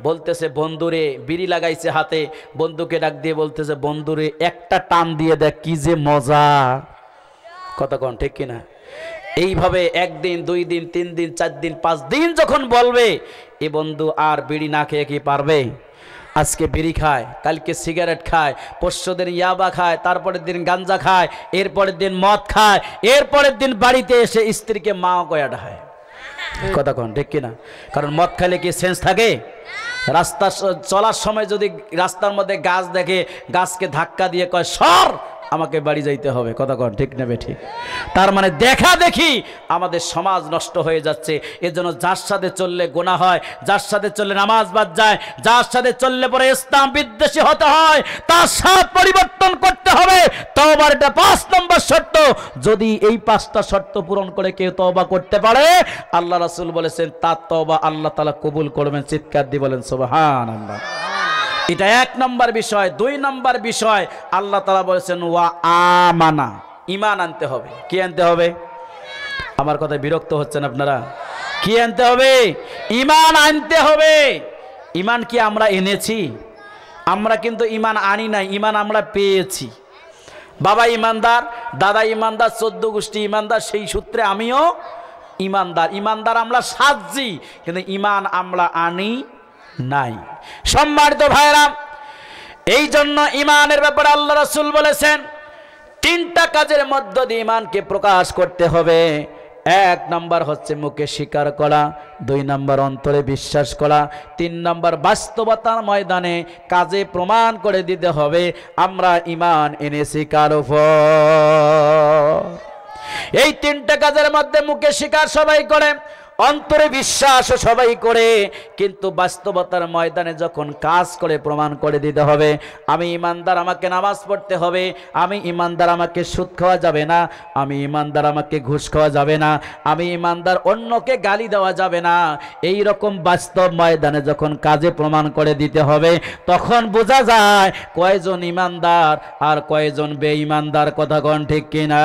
বলতেছে, বন্ধুরে, বিড়ি লাগাইছে হাতে, বন্ধুকে ডাক দিয়ে বলতেছে, বন্ধুরে একটা টান দিয়ে দেখ কি যে মজা। কথা কোন ঠিক কিনা? এইভাবে 1 দিন 2 দিন 3 দিন 4 দিন 5 দিন যখন বলবে, এ বন্ধু আর বিড়ি না খেয়ে কি পারবে? আজকে বিড়ি খায়, কালকে সিগারেট খায়, পরশু দিন ইয়াবা খায়, তারপরের দিন গাঞ্জা খায়, এরপরের দিন মদ খায়, এরপরের দিন বাড়িতে এসে স্ত্রীকে মাও কয়া ডাহায়। কথা কোন ঠিক কিনা? কারণ মদ খাইলে কি সেন্স থাকে? রাস্তা চলার সময় যদি রাস্তার মধ্যে গাছ দেখে, গাছকে ধাক্কা দিয়ে কয় সর, আমাকে বাড়ি যাইতে হবে, কথা কন ঠিক নেবে ঠিক। তার মানে দেখা দেখি আমাদের সমাজ নষ্ট হয়ে যাচ্ছে। এজন্য যার সাথে চললে গুনাহ হয়, যার সাথে চললে নামাজ বাদ যায়, যার সাথে চললে পরে ইসলাম বিদ্বেষী হতে হয়, তার সাথ পরিবর্তন করতে হবে। তওবার এটা 5 নম্বর শর্ত। যদি এই 5টা শর্ত পূরণ করে কেউ তওবা করতে পারে, আল্লাহ রাসূল বলেছেন তার তওবা আল্লাহ তাআলা কবুল করবেন। চিৎকার দিয়ে বলেন সুবহানাল্লাহ। এটা 1 নম্বর বিষয়। 2 নম্বর বিষয় আল্লাহ তাআলা বলেছেন ওয়া আমানা, ঈমান আনতে হবে। কি আনতে হবে? আমার কথায় বিরক্ত হচ্ছেন আপনারা? কি আনতে হবে? ঈমান আনতে হবে। ঈমান কি আমরা এনেছি? আমরা কিন্তু ঈমান আনি নাই, ঈমান আমরা পেয়েছি। বাবা ঈমানদার, দাদা ঈমানদার, 14 গোষ্ঠী ঈমানদার, সেই সূত্রে আমিও ঈমানদার। ঈমানদার আমরা সাজছি, কিন্তু ঈমান আমরা আনি নাই। সম্মানিত ভাইরা, এই জন্য ঈমানের ব্যাপারে আল্লাহ রাসূল বলেছেন 3টা কাজের মধ্য দিয়ে ঈমানকে প্রকাশ করতে হবে। 1 নম্বর হচ্ছে মুখে স্বীকার করা, 2 নম্বর অন্তরে বিশ্বাস করা, 3 নম্বর বাস্তবতার ময়দানে কাজে প্রমাণ করে দিতে হবে আমরা ঈমান এনেছি কার উপর। এই 3টা কাজের মধ্যে মুখে স্বীকার সবাই করে, অন্তরে বিশ্বাস সবাই করে, কিন্তু বাস্তবতার ময়দানে যখন কাজ করে প্রমাণ করে দিতে হবে আমি ঈমানদার, আমাকে নামাজ পড়তে হবে, আমি ঈমানদার, আমাকে সুদ খাওয়া যাবে না, আমি ঈমানদার, আমাকে ঘুষ খাওয়া যাবে না, আমি ঈমানদার, অন্যকে গালি দেওয়া যাবে না। এই রকম বাস্তব ময়দানে যখন কাজে প্রমাণ করে দিতে হবে, তখন বোঝা যায় কয়জন ঈমানদার আর কয়জন বেঈমানদার। কথা কোন ঠিক কিনা?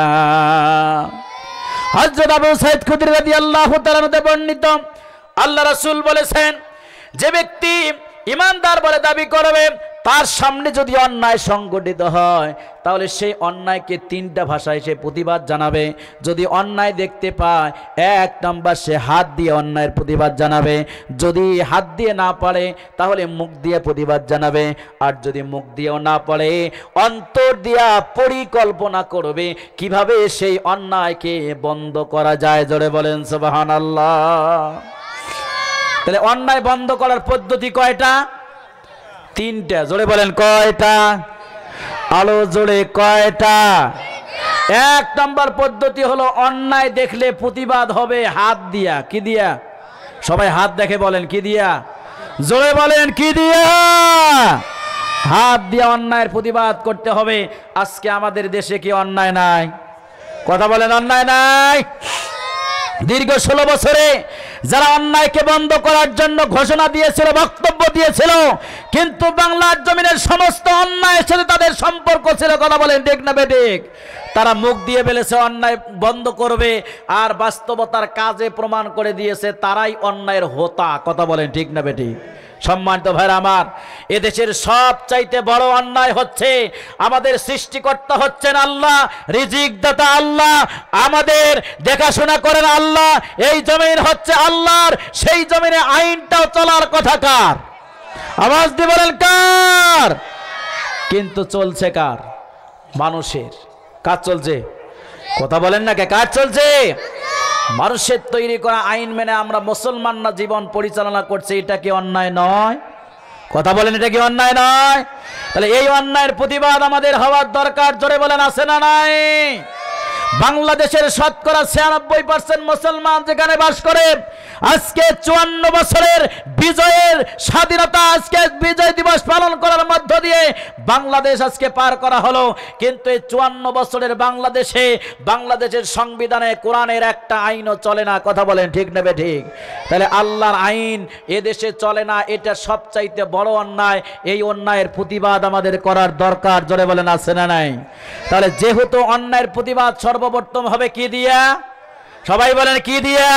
হযরত আবু সাঈদ খুদরি রাদিয়াল্লাহু তাআলা হতে বর্ণিত, আল্লাহ রাসূল বলেছেন যে ব্যক্তি ঈমানদার বলে দাবি করবে, তার সামনে যদি অন্যায় সংগঠিত হয় তাহলে সেই অন্যায়কে 3টা ভাষায় সে প্রতিবাদ জানাবে। যদি অন্যায় দেখতে পায়, 1 নম্বর সে হাত দিয়ে অন্যায়ের প্রতিবাদ জানাবে, যদি হাত দিয়ে না পারে তাহলে মুখ দিয়ে প্রতিবাদ জানাবে, আর যদি মুখ দিয়েও না পারে অন্তর দিয়া পরিকল্পনা করবে কিভাবে সেই অন্যায়কে বন্ধ করা যায়। জোরে বলেন সুবহানাল্লাহ। তাহলে অন্যায় বন্ধ করার পদ্ধতি কয়টা? 3টা। জোরে বলেন কয়টা? আলো জোরে কয়টা? 1 নম্বর পদ্ধতি হলো অন্যায় দেখলে প্রতিবাদ হবে হাত দিয়া। কি দিয়া? সবাই হাত দেখে বলেন কি দিয়া? জোরে বলেন কি দিয়া? হাত দিয়া অন্যায়ের প্রতিবাদ করতে হবে। আজকে আমাদের দেশে কি অন্যায় নাই? কথা বলেন অন্যায় নাই? দীর্ঘ 16 বছরে যারা অন্যায়কে বন্ধ করার জন্য ঘোষণা দিয়েছিল, বক্তব্য দিয়েছিল, কিন্তু বাংলার জমিনের সমস্ত অন্যায়ের সাথে তাদের সম্পর্ক ছিল। কথা বলেন ঠিক না বেঠিক? তারা মুখ দিয়ে বলেছে অন্যায় বন্ধ করবে, আর বাস্তবতার কাজে প্রমাণ করে দিয়েছে তারাই অন্যায়ের হোতা। কথা বলেন ঠিক না বেঠিক? সম্মানিত ভাইরা আমার, এদেশের সবচাইতে বড় অন্যায় হচ্ছে আমাদের সৃষ্টিকর্তা হচ্ছেন আল্লাহ, রিজিক দাতা আল্লাহ, আমাদের দেখাশোনা করেন আল্লাহ। এই জমিন হচ্ছে আল্লাহর, সেই জমিনে আইনটাও চলার কথা কার? আওয়াজ দিয়ে বলেন কার? কিন্তু চলছে কার? মানুষের। কাজ চলছে? কথা বলেন না কে? কাজ চলছে? মানুষের তৈরি করা আইন মেনে আমরা মুসলমানরা জীবন পরিচালনা করছে। এটা কি অন্যায় নয়? কথা বলেন এটা কি অন্যায় নয়? তাহলে এই অন্যায়ের প্রতিবাদ আমাদের হওয়ার দরকার। জোরে বলেন আছে না নাই? বাংলাদেশের শতকরা 96% মুসলমান যেখানে বাস করে, আজকে 54 বছরের বিজয়ের স্বাধীনতা, আজকে বিজয় দিবস পালন করার মধ্য দিয়ে বাংলাদেশ আজকে পার করা হলো। কিন্তু এই 54 বছরের বাংলাদেশে, বাংলাদেশের সংবিধানে কোরআনের একটা আইনও চলে না। কথা বলেন ঠিক নেবে ঠিক? তাহলে আল্লাহর আইন এদেশে চলে না, এটা সবচাইতে বড় অন্যায়। এই অন্যায়ের প্রতিবাদ আমাদের করার দরকার। জোরে বলেন আছে না নাই? তাহলে যেহেতু অন্যায়ের প্রতিবাদ সর্বপ্রথম হবে কি দিয়া? সবাই বলেন কি দিয়া?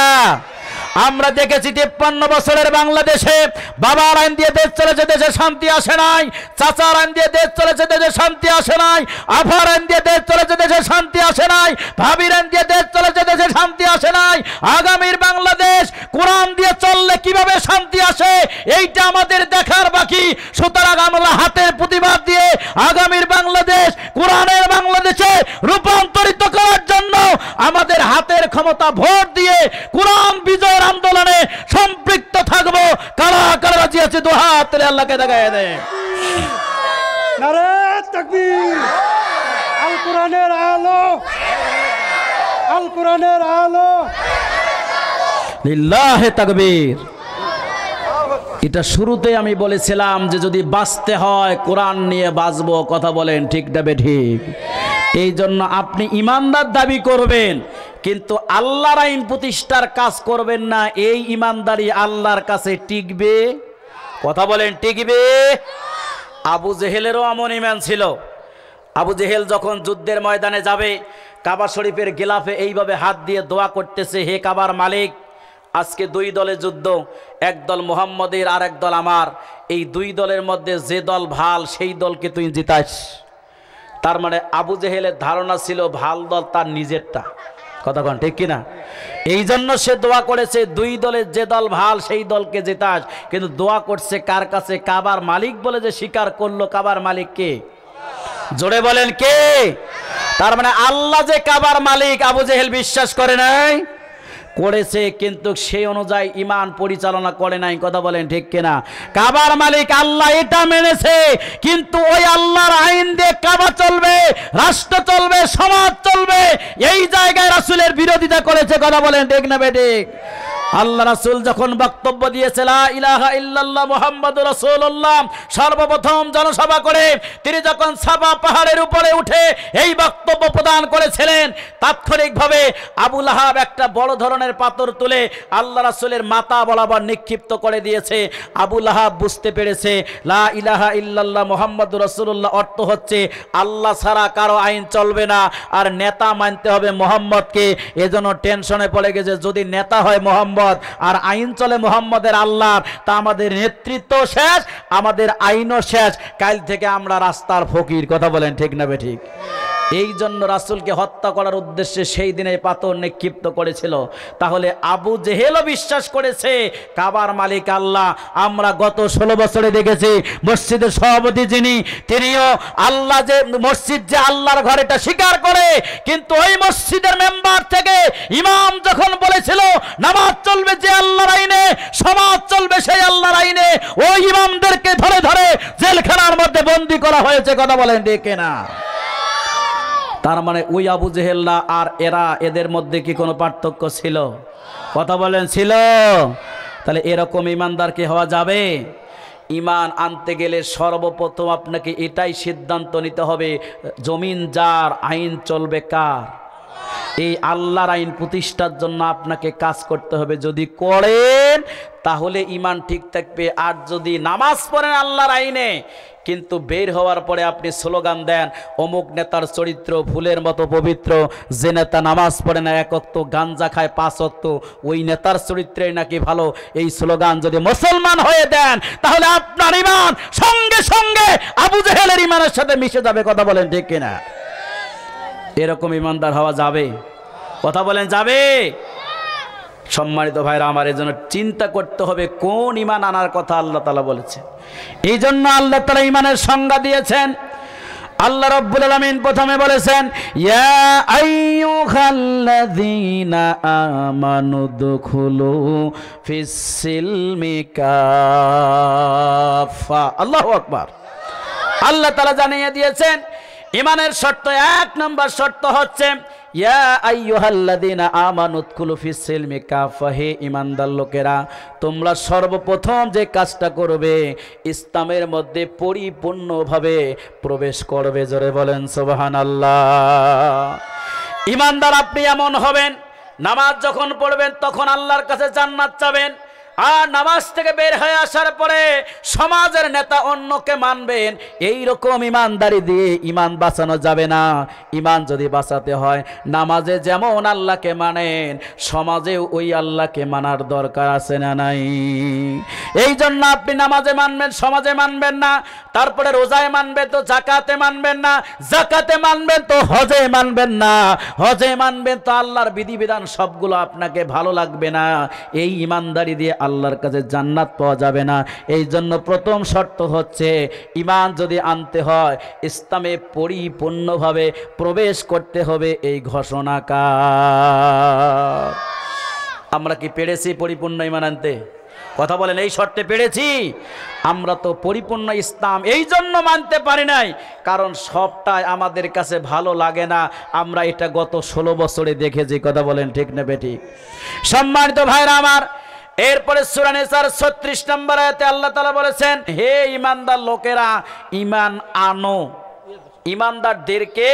আমরা দেখেছি 53 বছরের বাংলাদেশে বাবার আইন দিয়ে দেশ চলেছে, দেশে শান্তি আসে নাই। চাচার আইন দিয়ে দেশ চলেছে, দেশে শান্তি আসে নাই। আফার আইন দিয়ে দেশ চলেছে, দেশে শান্তি আসে নাই। ভাবির আইন দিয়ে দেশ চলেছে, দেশে শান্তি আসে নাই। আগামীর বাংলাদেশ কোরআন দিয়ে চললে কিভাবে শান্তি আসে, এইটা আমাদের দেখার বাকি। সুতরাং আমরা হাতের প্রতিবাদ দিয়ে আগামীর বাংলাদেশ কোরআনের বাংলাদেশে রূপান্তরিত করার জন্য আমাদের হাতের ক্ষমতা ভোট দিয়ে কোরআন বিজয়ের আন্দোলনে সম্পৃক্ত থাকবো। কারা কারা রাজি আছে? দু হাত তুলে আল্লাহকে দেখায় দেয়। নারে তাকবীর, আল কোরআনের আলো, আল কোরআনের আলো। লিল্লাহে তাকবীর। এটা শুরুতে আমি বলেছিলাম যে যদি বাঁচতে হয় কোরআন নিয়ে বাঁচবো, কথা বলেন ঠিক না বেঠিক? এই জন্য আপনি ইমানদার দাবি করবেন কিন্তু আল্লাহর আইন প্রতিষ্ঠার কাজ করবেন না, এই ইমানদারি আল্লাহর কাছে টিকবে? কথা বলেন টিকবে? আবু জেহেলেরও এমন ঈমান ছিল। আবু জেহেল যখন যুদ্ধের ময়দানে যাবে, কাবা শরীফের গিলাফে এইভাবে হাত দিয়ে দোয়া করতেছে, হে কাবার মালিক, আজকে দুই দলে যুদ্ধ, এক দল মুহাম্মদের আর এক দল আমার, এই দুই দলের মধ্যে যে দল ভাল সেই দলকে তুই জিতাস। তার মানে আবু জেহেলের ধারণা ছিল ভাল দল তার নিজেরটা, কথা কন ঠিক কিনা? এই জন্য সে দোয়া করেছে দুই দলের যে দল ভাল সেই দলকে জেতাস, কিন্তু দোয়া করছে কার কাছে? কাবার মালিক বলে যে স্বীকার করলো, কাবার মালিক কে? জোরে বলেন কে? তার মানে আল্লাহ যে কাবার মালিক আবু জেহেল বিশ্বাস করে নাই, করেছে, কিন্তু সেই অনুযায়ী ইমান পরিচালনা করে নাই, কথা বলেন ঠিক কিনা? কাবার মালিক আল্লাহ এটা মেনেছে, কিন্তু ওই আল্লাহর আইন দিয়ে কাবা চলবে, রাষ্ট্র চলবে, সমাজ চলবে, এই জায়গায় রাসূলের বিরোধিতা করেছে, কথা বলেন ঠিক না বেঠিক? আল্লাহ রাসূল যখন বক্তব্য দিয়েছে লা ইলাহা ইল্লাল্লাহ মুহাম্মাদুর রাসূলুল্লাহ, সর্বপ্রথম জনসভা করে তিনি যখন সাফা পাহাড়ের উপরে উঠে এই বক্তব্য প্রদান করেছিলেন, তাৎক্ষণিকভাবে আবু লাহাব একটা বড় ধরনের পাথর তুলে আল্লাহ রাসূলের মাথা বরাবর নিক্ষিপ্ত করে দিয়েছে। আবু লাহাব বুঝতে পেরেছে লা ইলাহা ইল্লাল্লাহ মুহাম্মাদুর রাসূলুল্লাহ অর্থ হচ্ছে আল্লাহ ছাড়া কারো আইন চলবে না, আর নেতা মানতে হবে মুহাম্মদকে। এজন্য টেনশনে পড়ে গেছে, যদি নেতা হয় মুহাম্মদ আর আইন চলে মুহাম্মদের আল্লাহর, তা আমাদের নেতৃত্ব শেষ, আমাদের আইনও শেষ, কাল থেকে আমরা রাস্তার ফকির, কথা বলেন ঠিক না বেঠিক? এই জন্য রাসূলকে হত্যা করার উদ্দেশ্যে সেই দিনে পাথর নিক্ষিপ্ত করেছিল। তাহলে আবু জেহেলও বিশ্বাস করেছে কাবার মালিক আল্লাহ। আমরা গত 16 বছরে দেখেছি মসজিদের সভাপতি যিনি, তিনিও আল্লাহ যে মসজিদ যে আল্লাহর ঘর এটা স্বীকার করে, কিন্তু ওই মসজিদের মেম্বার থেকে ইমাম যখন বলেছিল নামাজ চলবে যে আল্লাহর আইনে, সমাজ চলবে সেই আল্লাহর আইনে, ওই ইমামদেরকে ধরে ধরে জেলখানার মধ্যে বন্দী করা হয়েছে, কথা বলেন ঠিক না? তার মানে ওই আবু জেহেলরা আর এরা, এদের মধ্যে কি কোনো পার্থক্য ছিল? কথা বলেন ছিল? তাহলে এরকম ইমানদার কি হওয়া যাবে? ইমান আনতে গেলে সর্বপ্রথম আপনাকে এটাই সিদ্ধান্ত নিতে হবে, জমিন যার, আইন চলবে কার? এই আল্লাহর আইন প্রতিষ্ঠার জন্য আপনাকে কাজ করতে হবে। যদি করেন তাহলে ইমান ঠিক থাকবে। আর যদি নামাজ পড়েন আল্লাহর আইনে, কিন্তু বের হওয়ার পরে আপনি স্লোগান দেন অমুক নেতার চরিত্র ফুলের মতো পবিত্র, যে নেতা নামাজ পড়ে না, 1 ওয়াক্ত গাঞ্জা খায় 5 ওয়াক্ত, ওই নেতার চরিত্রে নাকি ভালো, এই স্লোগান যদি মুসলমান হয়ে দেন তাহলে আপনার ইমান সঙ্গে সঙ্গে আবু জেহেলের ইমানের সাথে মিশে যাবে, কথা বলেন ঠিক কিনা? এরকম ইমানদার হওয়া যাবে? কথা বলেন যাবে? সম্মানিত ভাইরা আমার, এজন্য চিন্তা করতে হবে কোন ইমান আনার কথা আল্লাহ তাআলা বলেছে। এই জন্য আল্লাহ তাআলা ইমানের সংজ্ঞা দিয়েছেন। আল্লাহ রাব্বুল আলামিন প্রথমে বলেছেন ইয়া আইয়ুহাল্লাযীনা আমানু দুখুলু ফিস-সিলমি কাফা। আল্লাহু আকবার। আল্লাহ তাআলা জানিয়ে দিয়েছেন ইমানের শর্ত, 1 নম্বর শর্ত হচ্ছে ইয়া আইয়ুহাল্লাযীনা আমানু উদখুলু ফিস-সিলমি কাফা, হে ঈমানদার লোকেরা, তোমরা সর্বপ্রথম যে কাজটা করবে ইসলামের মধ্যে পরিপূর্ণভাবে প্রবেশ করবে। জোরে বলেন সুবহানাল্লাহ। ঈমানদার আপনি এমন হবেন, নামাজ যখন পড়বেন তখন আল্লাহর কাছে জান্নাত চাবেন, আর নামাজ থেকে বের হয়ে আসার পরে সমাজের নেতা অন্যকে মানবেন। এই রকম ইমানদারি দিয়ে ইমান বাঁচানো যাবে না। ইমান যদি বাঁচাতে হয়, নামাজে যেমন আল্লাহকে মানেন সমাজেও ওই আল্লাহকে মানার দরকার আছে না নাই? এই জন্য আপনি নামাজে মানবেন, সমাজে মানবেন না, তারপরে রোজায় মানবেন তো জাকাতে মানবেন না, জাকাতে মানবেন তো হজে মানবেন না, হজে মানবেন তো আল্লাহর বিধিবিধান সবগুলো আপনাকে ভালো লাগবে না। এই ইমানদারি দিয়ে আল্লাহর কাছে জান্নাত পাওয়া যাবে না। এই জন্য প্রথম শর্ত হচ্ছে ঈমান যদি আনতে হয় ইসলামে পরিপূর্ণভাবে প্রবেশ করতে হবে। এই ঘোষণাকার আমরা কি পেরেছি পরিপূর্ণ ঈমান আনতে? কথা বলেন, এই শর্তে পেরেছি? আমরা তো পরিপূর্ণ ইসলাম এই জন্য মানতে পারি নাই, কারণ সবটাই আমাদের কাছে ভালো লাগে না। আমরা এটা গত 16 বছরে দেখেছি। কথা বলেন ঠিক না বেঠিক? সম্মানিত ভাইরা আমার, এরপরে সূরা নিসার 36 নম্বর আয়াতে আল্লাহ তাআলা বলেছেন, হে ঈমানদার লোকেরা, ঈমান আনো। ঈমানদারদেরকে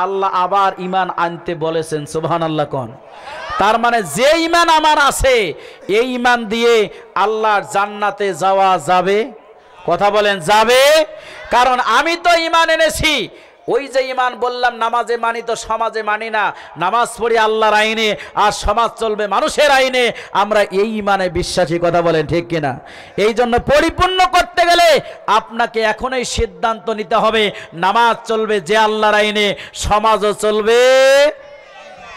আল্লাহ আবার ঈমান আনতে বলেছেন। সুবহানাল্লাহ কোন? তার মানে যে ঈমান আমার আছে, এই ঈমান দিয়ে আল্লাহর জান্নাতে যাওয়া যাবে। কথা বলেন, যাবে? কারণ আমি তো ঈমান এনেছি। ওই যে ঈমান বললাম নামাজে মানি তো সমাজে মানি না, নামাজ পড়ি আল্লাহর আইনে আর সমাজ চলবে মানুষের আইনে, আমরা এই ঈমানে বিশ্বাসী। কথা বলেন ঠিক কিনা? এই জন্য পরিপূর্ণ করতে গেলে আপনাকে এখনই সিদ্ধান্ত নিতে হবে, নামাজ চলবে যে আল্লাহর আইনে, সমাজও চলবে।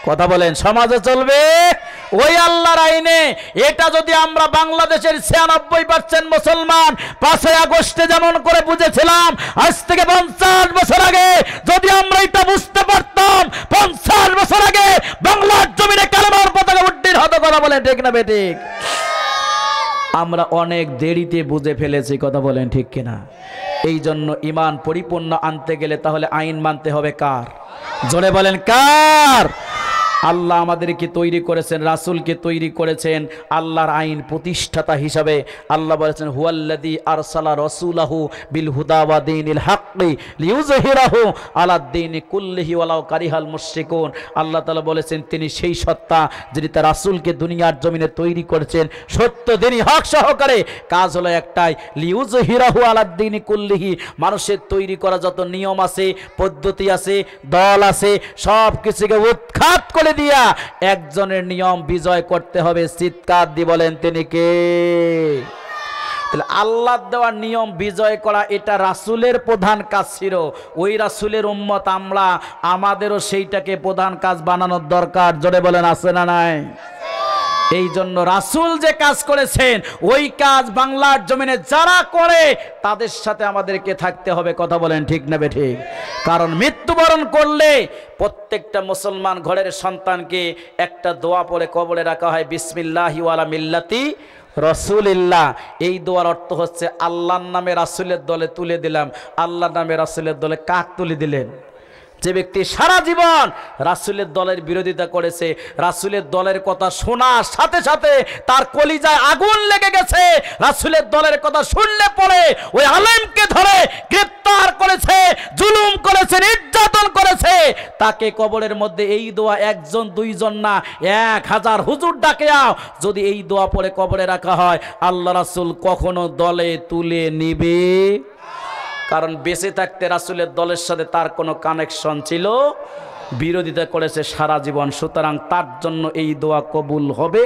কথা বলেন, সমাজে চলবে ওই আল্লাহর আইনে। এটা যদি আমরা বাংলাদেশের 96% মুসলমান 5ই আগস্টে যেমন করে বুঝেছিলাম, আজ থেকে 50 বছর আগে যদি আমরা এটা বুঝতে পারতাম, 50 বছর আগে বাংলার জমিনে কালেমার পতাকা উড্ডীন হতো। কথা বলেন ঠিক না বেঠিক? আমরা অনেক দেরিতে বুঝে ফেলেছি। কথা বলেন ঠিক কিনা? এই জন্য ঈমান পরিপূর্ণ আনতে গেলে তাহলে আইন মানতে হবে কার? জোরে বলেন, কার? আল্লাহ আমাদেরকে তৈরি করেছেন, রাসূলকে তৈরি করেছেন আল্লাহর আইন প্রতিষ্ঠাতা হিসাবে। আল্লাহ বলেছেন, হুয়াল্লাযী আরসালা রাসূলাহু বিল হুদা ওয়া দীনিল হাক্কি লিইয়ুযহিরাহু আলাদ-দীনি কুল্লিহি ওয়ালাউ কারিহাল মুশরিকুন। আল্লাহ তাআলা বলেছেন, তিনি সেই সত্তা যিনি তার রাসূলকে দুনিয়ার জমিনে তৈরি করেছেন সত্য দিনী হক সহকারে। কাজ হলো একটাই, লিইয়ুযহিরাহু আলাদ-দীনি কুল্লিহি। মানুষের তৈরি করা যত নিয়ম আছে, পদ্ধতি আছে, দল আছে, সব কিছুকে উৎখাত করে দিয়া একজনের নিয়ম বিজয় করতে হবে। চিৎকার দিয়ে বলেন, তিনি কে? তাহলে আল্লাহর দেওয়া নিয়ম বিজয় করা এটা রাসূলের প্রধান কাজ ছিল। ওই রাসূলের উম্মত আমরা, আমাদেরও সেইটাকে প্রধান কাজ বানানোর দরকার। জোরে বলেন, আছে না নাই? এই জন্য রাসূল যে কাজ করেছেন ওই কাজ বাংলার জমিনে যারা করে তাদের সাথে আমাদেরকে থাকতে হবে। কথা বলেন ঠিক না বেঠিক? কারণ মৃত্যুবরণ করলে প্রত্যেকটা মুসলমান ঘরের সন্তানকে একটা দোয়া পড়ে কবরে রাখা হয়, বিসমিল্লাহি ওয়ালা মিল্লাতি রাসূলিল্লাহ। এই দোয়ার অর্থ হচ্ছে আল্লাহর নামে রাসূলের দলে তুলে দিলাম। আল্লাহর নামে রাসূলের দলে কাক তুলে দিলেন? যে ব্যক্তি সারা জীবন রাসূলের দলের বিরোধিতা করেছে, রাসূলের দলের কথা শোনার সাথে সাথে তার কলিজায় আগুন লেগে গেছে, রাসূলের দলের কথা শুনলে পরে ওই আলেমকে ধরে গ্রেফতার করেছে, জুলুম করেছে, নির্যাতন করেছে, তাকে কবরের মধ্যে এই দোয়া একজন দুইজন না 1000 হুজুর ডাকে আও, যদি এই দোয়া পড়ে কবরে রাখা হয়, আল্লাহ রাসূল কখনো দলে তুলে নিবে? কারণ বেঁচে থাকতে রাসূলের দলের সাথে তার কোনো কানেকশন ছিল, বিরোধিতা করেছে সারা জীবন, সুতরাং তার জন্য এই দোয়া কবুল হবে।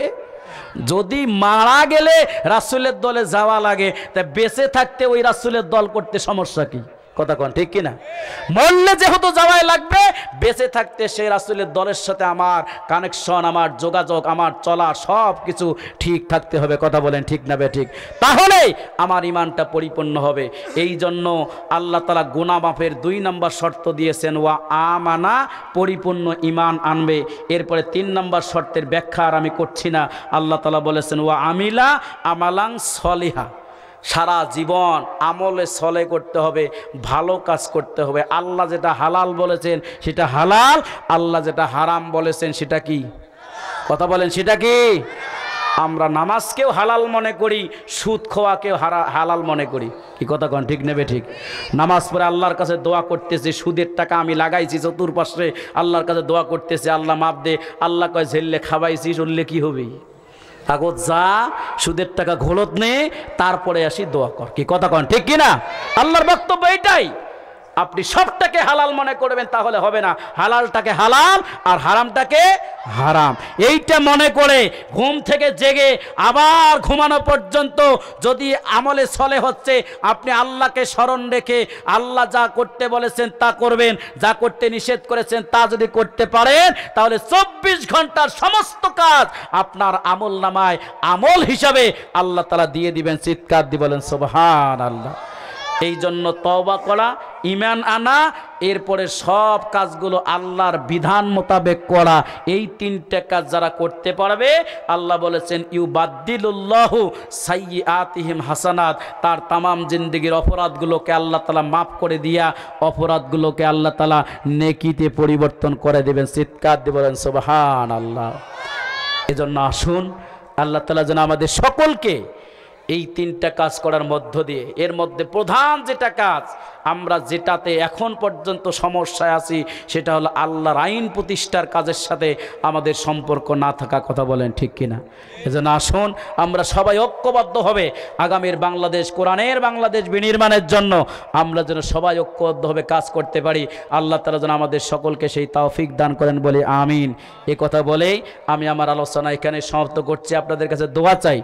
যদি মারা গেলে রাসূলের দলে যাওয়া লাগে, তা বেঁচে থাকতে ওই রাসূলের দল করতে সমস্যা কি? কথা কোন ঠিক কিনা? মরলে যেহেতু যাওয়াই লাগবে, বেঁচে থাকতে সেই রাসূলের দলের সাথে আমার কানেকশন, আমার যোগাযোগ, আমার চলা সব কিছু ঠিক থাকতে হবে। কথা বলেন ঠিক না বেঠিক? তাহলে আমার ঈমানটা পরিপূর্ণ হবে। এই জন্য আল্লাহ তাআলা গুনাহ মাফের 2 নম্বর শর্ত দিয়েছেন, ওয়া আমানা, পরিপূর্ণ ঈমান আনবে। এরপরে 3 নম্বর শর্তের ব্যাখ্যা আর আমি করছি না। আল্লাহ তাআলা বলেছেন, ওয়া আমিলা আমালাং সলিহা, সারা জীবন আমলে সলে করতে হবে, ভালো কাজ করতে হবে। আল্লাহ যেটা হালাল বলেছেন সেটা হালাল, আল্লাহ যেটা হারাম বলেছেন সেটা কি? কথা বলেন, সেটা কি? আমরা নামাজকেও হালাল মনে করি, সুদ খাওয়াকেও হালাল মনে করি। কি কথা কন ঠিক নেবে ঠিক? নামাজ পড়ে আল্লাহর কাছে দোয়া করতেছি, সুদের টাকা আমি লাগাইছি চতুর্পাশে, আল্লাহর কাছে দোয়া করতেছি, আল্লাহ মাপ দে। আল্লাহ কয়, ঝেললে খাবাইছি, চললে কি হবে? কাগজ যা, সুদের টাকা ঘোলত নে, তারপরে আসি দোয়া কর। কি কথা কন ঠিক কিনা? আল্লাহর বক্তব্য এটাই। আপনি সবটাকে হালাল মনে করবেন তাহলে হবে না, হালালটাকে হালাল আর হারামটাকে হারাম এইটা মনে করে ঘুম থেকে জেগে আবার ঘুমানো পর্যন্ত যদি আমলে চলে হচ্ছে, আপনি আল্লাহকে স্মরণ রেখে আল্লাহ যা করতে বলেছেন তা করবেন, যা করতে নিষেধ করেছেন তা যদি করতে পারেন, তাহলে 24 ঘন্টার সমস্ত কাজ আপনার আমল নামায় আমল হিসাবে আল্লাহ তাআলা দিয়ে দিবেন। চিৎকার দিয়ে বলেন সুবহানাল্লাহ। এই জন্য তওবা করা, ঈমান আনা, এরপরে সব কাজগুলো আল্লাহর বিধান মোতাবেক করা, এই তিনটা কাজ যারা করতে পারবে আল্লাহ বলেছেন ইউবাদদিলুল্লাহু সাইয়্যাতিহিম হাসানাত, তার তামাম জিন্দেগির অপরাধগুলোকে আল্লাহ তাআলা মাফ করে দিয়া অপরাধগুলোকে আল্লাহ তাআলা নেকিতে পরিবর্তন করে দেবেন। চিৎকার দিয়ে বলেন সুবহানাল্লাহ। এজন্য আসুন আল্লাহ তাআলা যেন আমাদের সকলকে এই তিনটা কাজ করার মধ্য দিয়ে, এর মধ্যে প্রধান যেটা কাজ আমরা যেটাতে এখন পর্যন্ত সমস্যায় আছি সেটা হলো আল্লাহর আইন প্রতিষ্ঠার কাজের সাথে আমাদের সম্পর্ক না থাকা, কথা বলেন ঠিক কিনা? এজন্য আসুন আমরা সবাই ঐক্যবদ্ধ হবে আগামীর বাংলাদেশ, কোরআনের বাংলাদেশ বিনির্মাণের জন্য আমরা যেন সবাই ঐক্যবদ্ধভাবে কাজ করতে পারি। আল্লাহ তাআলা যেন আমাদের সকলকে সেই তৌফিক দান করেন বলে আমিন। এ কথা বলেই আমি আমার আলোচনা এখানে সমাপ্ত করছি। আপনাদের কাছে দোয়া চাই।